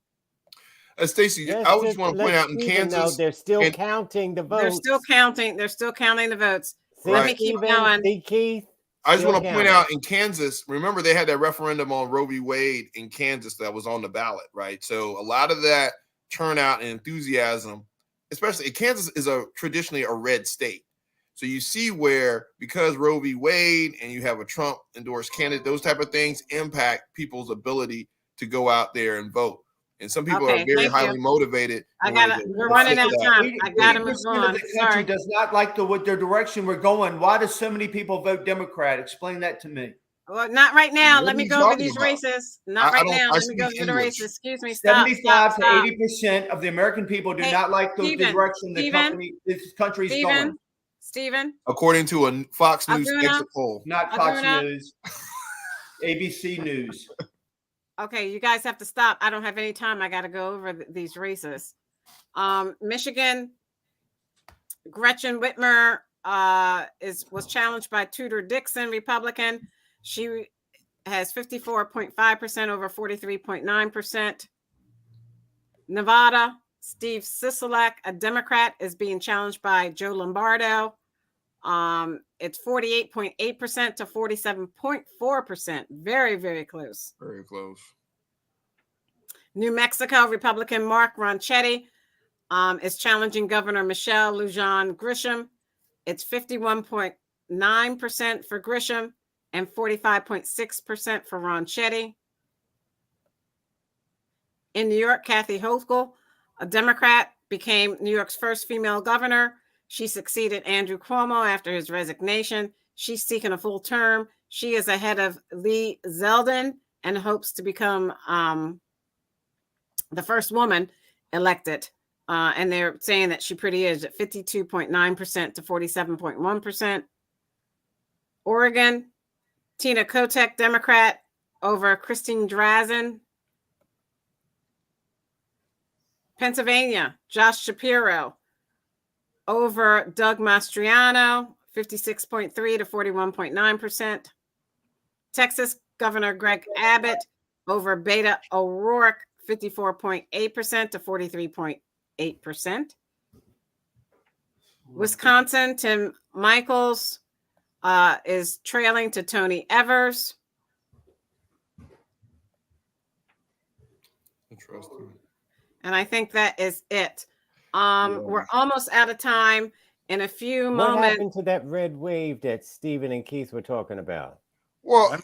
Stacey, I just want to point out in Kansas, they're still counting the votes. They're still counting the votes. Let me keep going. Keith, I just want to point out in Kansas, remember they had that referendum on Roe v. Wade in Kansas that was on the ballot, right? So a lot of that turnout and enthusiasm, especially Kansas is traditionally a red state. So you see where, because Roe v. Wade and you have a Trump endorsed candidate, those type of things impact people's ability to go out there and vote. And some people are very highly motivated. We're running out of time. I got to move on. The country does not like the direction we're going. Why do so many people vote Democrat? Explain that to me. Well, not right now. Let me go over these races. Not right now. Let me go through the races. Excuse me. 75 to 80% of the American people do not like the direction this country is going. Stephen, according to a Fox News exit poll, not Fox News, ABC News. Okay, you guys have to stop. I don't have any time. I got to go over these races. Michigan, Gretchen Whitmer was challenged by Tudor Dixon, Republican. She has 54.5% over 43.9%. Nevada, Steve Sisolak, a Democrat, is being challenged by Joe Lombardo. It's 48.8% to 47.4%. Very, very close. Very close. New Mexico, Republican Mark Ronchetti is challenging Governor Michelle Lujan Grisham. It's 51.9% for Grisham and 45.6% for Ronchetti. In New York, Kathy Hochul, a Democrat, became New York's first female governor. She succeeded Andrew Cuomo after his resignation. She's seeking a full term. She is ahead of Lee Zeldin and hopes to become the first woman elected. And they're saying that she pretty is at 52.9% to 47.1%. Oregon, Tina Kotek, Democrat, over Christine Drazin. Pennsylvania, Josh Shapiro over Doug Mastriano, 56.3 to 41.9%. Texas, Governor Greg Abbott over Beto O'Rourke, 54.8% to 43.8%. Wisconsin, Tim Michaels is trailing to Tony Evers. Interesting. And I think that is it. We're almost out of time. In a few moments. What happened to that red wave that Stephen and Keith were talking about? Well,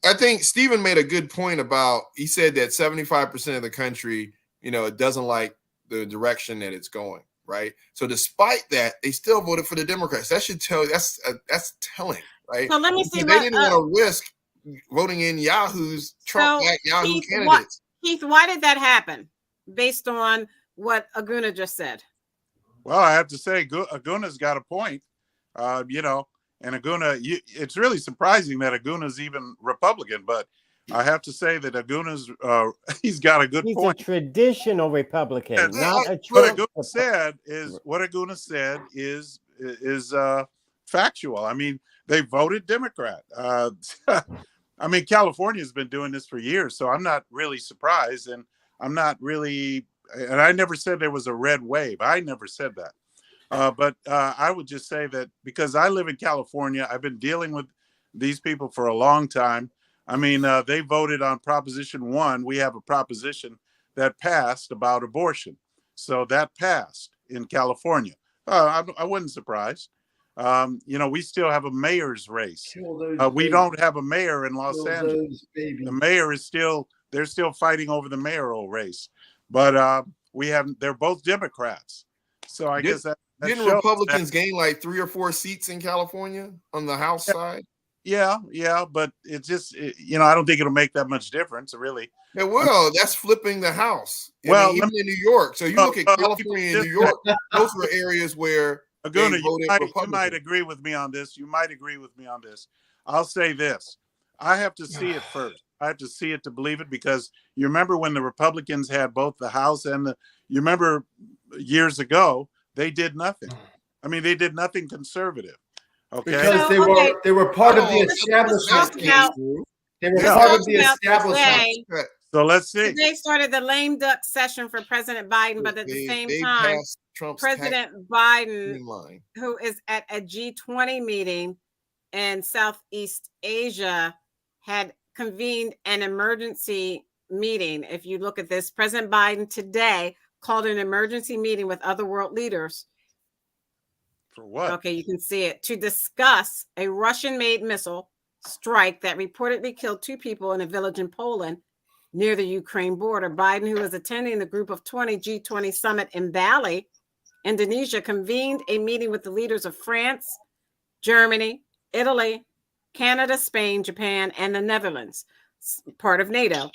I think Stephen made a good point about, he said that 75% of the country, it doesn't like the direction that it's going, right? So despite that, they still voted for the Democrats. That should tell you, that's telling, right? So let me see Because what they didn't want to risk voting in Yahoo's Trump-backed Yahoo Keith, candidates. Keith, why did that happen? Based on what Aguna just said. Well, I have to say, Aguna's got a point. And Aguna, it's really surprising that Aguna's even Republican, but I have to say that Aguna's he's got a good point. He's a traditional Republican, not a What Trump. Aguna said is factual. I mean, they voted Democrat. I mean, California's been doing this for years, so I'm not really surprised, and I'm not really. And I never said there was a red wave. I never said that. But I would just say that because I live in California, I've been dealing with these people for a long time. I mean, they voted on Proposition 1. We have a proposition that passed about abortion. So that passed in California. I wasn't surprised. We still have a mayor's race. We don't have a mayor in Los Angeles. The mayor is they're still fighting over the mayoral race. But they're both Democrats. So I guess that didn't Republicans gain like 3 or 4 seats in California on the House side? Yeah, but it's just, I don't think it'll make that much difference, really. Yeah, well, that's flipping the House. Even in New York. So you look at California and New York, those were areas where Aguna, you might agree with me on this. I'll say this. I have to see it first. I have to see it to believe it, because you remember when the Republicans had both the House and you remember years ago, they did nothing. I mean, they did nothing conservative. Okay. Because they were part of the establishment. They were part of the establishment. So let's see. They started the lame duck session for President Biden, but at the same time, President Biden, who is at a G20 meeting in Southeast Asia, had convened an emergency meeting. If you look at this, President Biden today called an emergency meeting with other world leaders. For what? Okay, you can see it. To discuss a Russian-made missile strike that reportedly killed 2 people in a village in Poland near the Ukraine border. Biden, who was attending the Group of 20 G20 summit in Bali, Indonesia, convened a meeting with the leaders of France, Germany, Italy, Canada, Spain, Japan, and the Netherlands, part of NATO.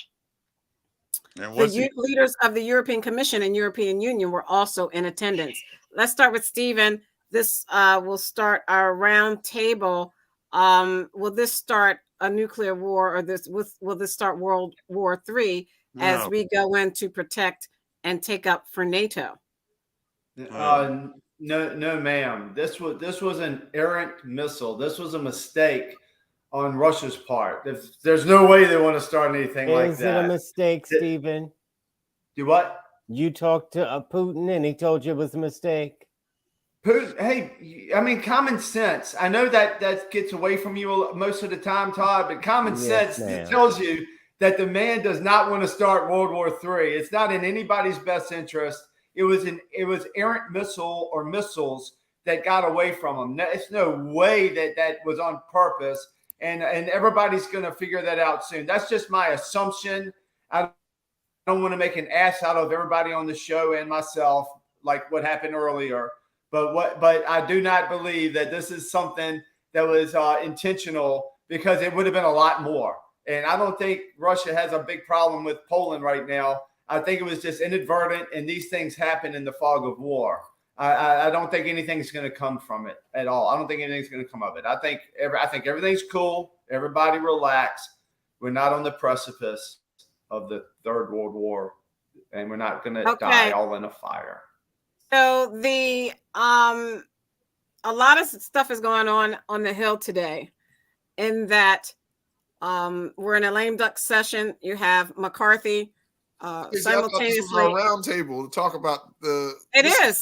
The leaders of the European Commission and European Union were also in attendance. Let's start with Stephen. This will start our round table. Will this start a nuclear war, or will this start World War III as we go in to protect and take up for NATO? No, ma'am. This was an errant missile. This was a mistake on Russia's part. There's no way they want to start anything like that. Is it a mistake, Stephen? Do what? You talked to Putin and he told you it was a mistake? Putin, hey, I mean, common sense. I know that gets away from you most of the time, Todd, but common sense tells you that the man does not want to start World War III. It's not in anybody's best interest. It was errant missile or missiles that got away from him. There's no way that was on purpose. And everybody's going to figure that out soon. That's just my assumption. I don't want to make an ass out of everybody on the show and myself, like what happened earlier. But I do not believe that this is something that was intentional, because it would have been a lot more. And I don't think Russia has a big problem with Poland right now. I think it was just inadvertent, and these things happen in the fog of war. I don't think anything's going to come from it at all. I don't think anything's going to come of it. I think everything's cool. Everybody relax. We're not on the precipice of the Third World War, and we're not going to die all in a fire. So a lot of stuff is going on the Hill today, in that we're in a lame duck session. You have McCarthy simultaneously. A round table to talk about the. It is.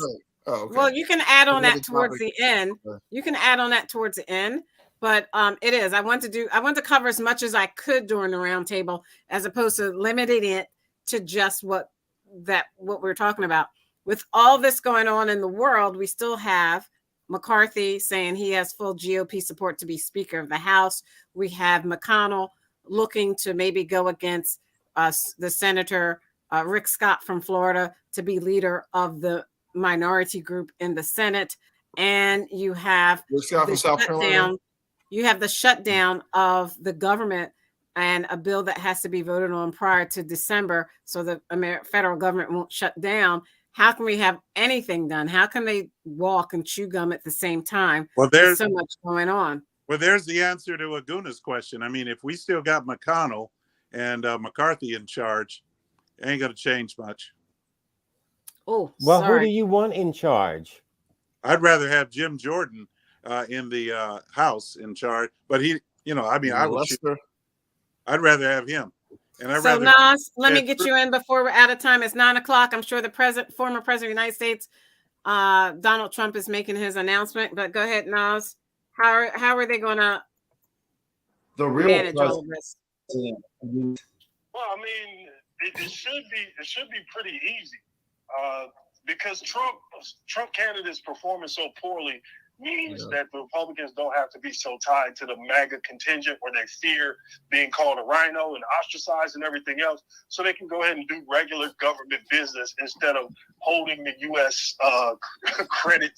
Oh, okay. Well, you can add on that towards the end. You can add on that towards the end, but it is. I want to cover as much as I could during the round table, as opposed to limiting it to just what we're talking about. With all this going on in the world, we still have McCarthy saying he has full GOP support to be Speaker of the House. We have McConnell looking to maybe go against the Senator Rick Scott from Florida to be leader of the minority group in the Senate. And you have Rick Scott from South Carolina. You have the shutdown of the government and a bill that has to be voted on prior to December so the federal government won't shut down. How can we have anything done? How can they walk and chew gum at the same time? Well, there's so much going on. Well, there's the answer to Aguna's question. I mean, if we still got McConnell and McCarthy in charge, it ain't going to change much. Oh, well, sorry. who do you want in charge? I'd rather have Jim Jordan in the House in charge, but he, I'd rather have him. And so Nas, let me get you in before we're out of time. It's 9 o'clock. I'm sure the former president of the United States, Donald Trump, is making his announcement. But go ahead, Nas. How are they going to manage all of this? Well, I mean, it should be pretty easy because Trump candidates performing so poorly means that the Republicans don't have to be so tied to the MAGA contingent where they fear being called a rhino and ostracized and everything else. So they can go ahead and do regular government business instead of holding the U.S. Credit,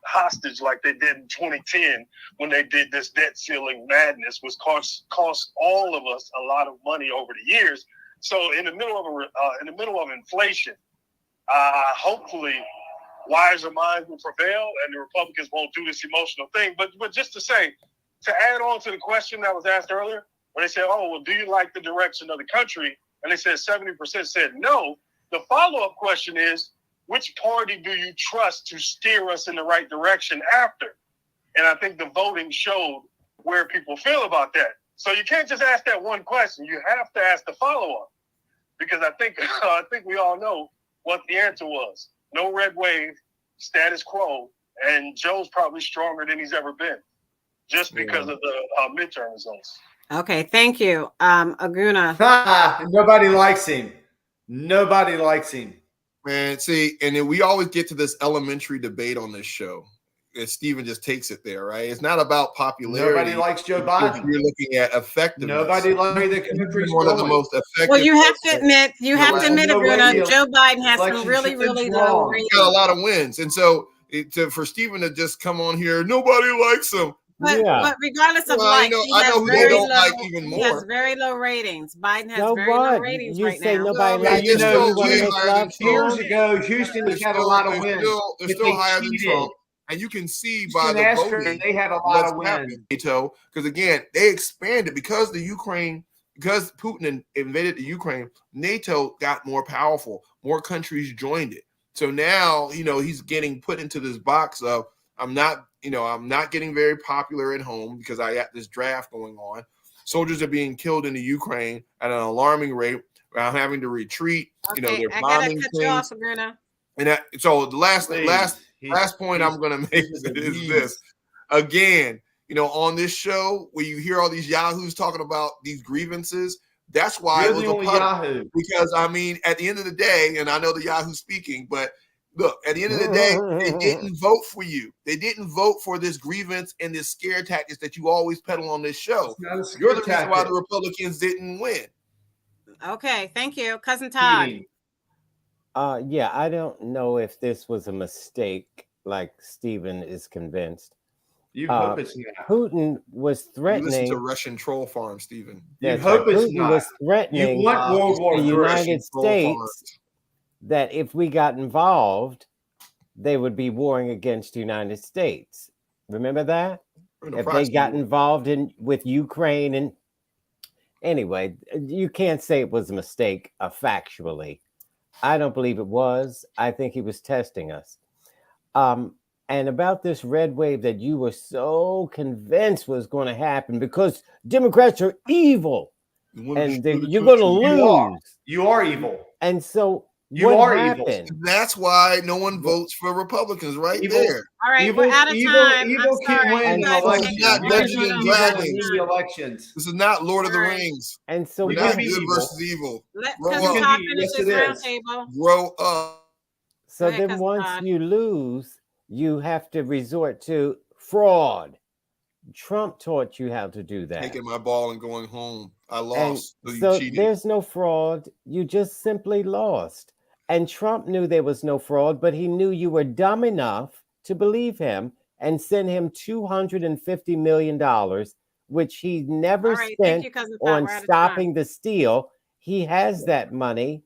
hostage like they did in 2010 when they did this debt ceiling madness, which cost all of us a lot of money over the years. So in the middle of inflation, hopefully wiser minds will prevail and the Republicans won't do this emotional thing. But just to add on to the question that was asked earlier, when they said, oh, well, do you like the direction of the country? And they said 70% said no. The follow-up question is, which party do you trust to steer us in the right direction after? And I think the voting showed where people feel about that. So you can't just ask that one question. You have to ask the follow-up because I think we all know what the answer was. No red wave, status quo, and Joe's probably stronger than he's ever been just because of the midterm results. Okay, thank you. Aguna. Nobody likes him. Nobody likes him. Man, see, and then we always get to this elementary debate on this show. And Stephen just takes it there, right? It's not about popularity. Nobody likes Joe Biden. You're looking at effectiveness. Nobody likes the country's one of the most effective. Well, you have to admit, Aguna, Joe Biden has some really, really low ratings. He's got a lot of wins. And so for Stephen to just come on here, nobody likes him. But regardless of I know who they don't like even more. He has very low ratings. Biden has very low ratings right now. Nobody likes him. Years ago, Houston has had a lot of wins. They're still higher than Trump. And you can see by the voting, they had a lot of wins. NATO, because again, they expanded because Putin invaded the Ukraine. NATO got more powerful. More countries joined it. So now, he's getting put into this box of I'm not getting very popular at home because I got this draft going on. Soldiers are being killed in the Ukraine at an alarming rate. I'm having to retreat. Okay, they're I bombing gotta cut things. you off, Sabrina. And so the last point I'm going to make is this. Again, on this show where you hear all these yahoos talking about these grievances, that's why it was a puddle. Because, at the end of the day, and I know the yahoo speaking, but look, at the end of the day, they didn't vote for you. They didn't vote for this grievance and this scare tactics that you always peddle on this show. You're the reason why the Republicans didn't win. Okay, thank you. Cousin Todd. Yeah, I don't know if this was a mistake, like Stephen is convinced. You hope it's not. Putin was threatening. You listen to Russian troll farm, Stephen. You hope it's Putin not. was threatening You want World War the III. United States that if we got involved, they would be warring against the United States. Remember that? If they got involved with Ukraine, and anyway, you can't say it was a mistake factually. I don't believe it was. I think he was testing us. And about this red wave that you were so convinced was going to happen because Democrats are evil and you're going to lose. You are evil. And so you are evil. That's why no one votes for Republicans right there. All right, we're out of time. Evil can win elections. This is not Lord of the Rings. And so we're not good versus evil. Let Cousin Todd finish his roundtable. Grow up. So then once you lose, you have to resort to fraud. Trump taught you how to do that. Taking my ball and going home. I And lost. So you so cheated. there's no fraud. You just simply lost. And Trump knew there was no fraud, but he knew you were dumb enough to believe him and send him $250 million, which he never All right, thank spent you, Cousin Todd. on We're out of stopping the steal. He has that money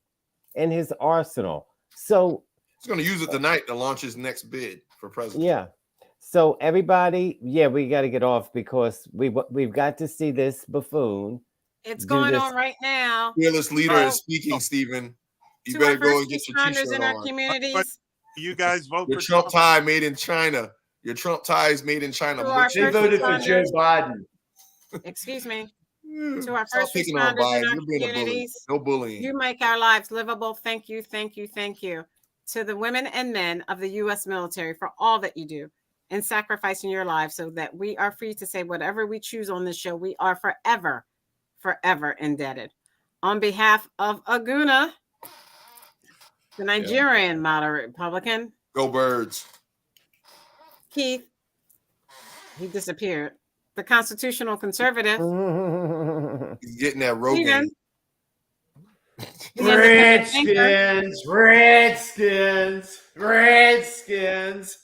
in his arsenal. So He's going to use it tonight to launch his next bid for president. yeah. So everybody, we got to get off because we've got to see this buffoon. It's do going this. on right now. Fearless leader So- is speaking, Stephen. You To better our go first and get your responders t-shirt in our on. communities. You guys vote Your for Trump tie made in China. Your Trump tie is made in China. To our They first voted for Joe responders. Biden. Excuse me. To To our first picking on responders in Biden. our You're being a bully. communities. No bullying. You make our lives livable. Thank you, thank you, thank you. To the women and men of the U.S. military for all that you do and sacrificing your lives so that we are free to say whatever we choose on this show. We are forever, forever indebted. On behalf of Aguna, the Nigerian moderate Republican, Go Birds. Keith, he disappeared. The constitutional conservative, He's getting that Rogaine. Stephen, the independent thinker, Redskins.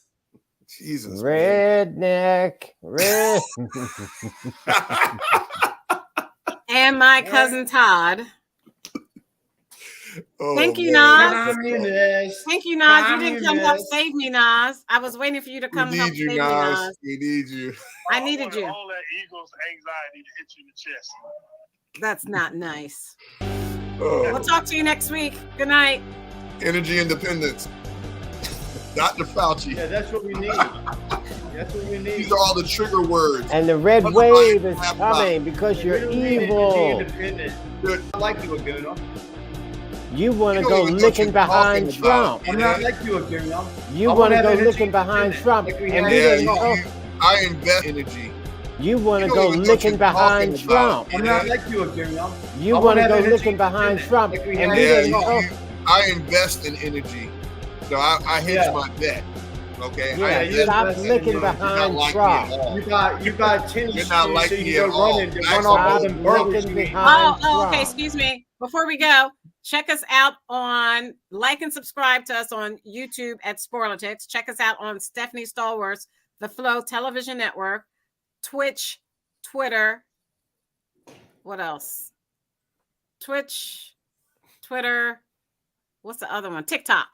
Jesus. Man. Redneck. Red. and my cousin Todd. Oh, Thank you, man. Nas. Communist. Thank you, Nas. You didn't come help Communist. save me, Nas. I was waiting for you to come We help need you, save me, Nas. Nas. We need you. I needed you. All that Eagles anxiety to hit you in the chest. That's not nice. Oh. We'll talk to you next week. Good night. Energy independence. Dr. Fauci. Yeah, that's what we need. That's what we need. These are all the trigger words. And the red wave is coming because you're We don't need evil. independent. I like you, Aguna. You want to You don't go even know what licking you're behind talking about. Trump. I'm not like you, Aguna. You I want wanna to have go energy licking behind independence, Trump. like we And had we Yeah, didn't know. I invest energy. You want to You don't go even know what licking you're behind talking about. Trump. I'm not like you, Aguna. You I want wanna to have go energy licking behind independence, Trump. like we And had we Yeah, didn't know. I invest in energy. So I hedge Yeah. my bet. Okay. Yeah, I you invest stop invest in licking energy. You're not behind like me Trump. at all. You got tennis You're shoes not so like you me can at go all. running and Stop run off all Stop them burgers licking you eat. behind Okay. Trump. Excuse me. Before we go, check us out on like and subscribe to us on YouTube at Sporlitics. Check us out on Stephanie Stallworth's The Flow Television Network, Twitch, Twitter. What else? Twitch, Twitter. What's the other one? TikTok.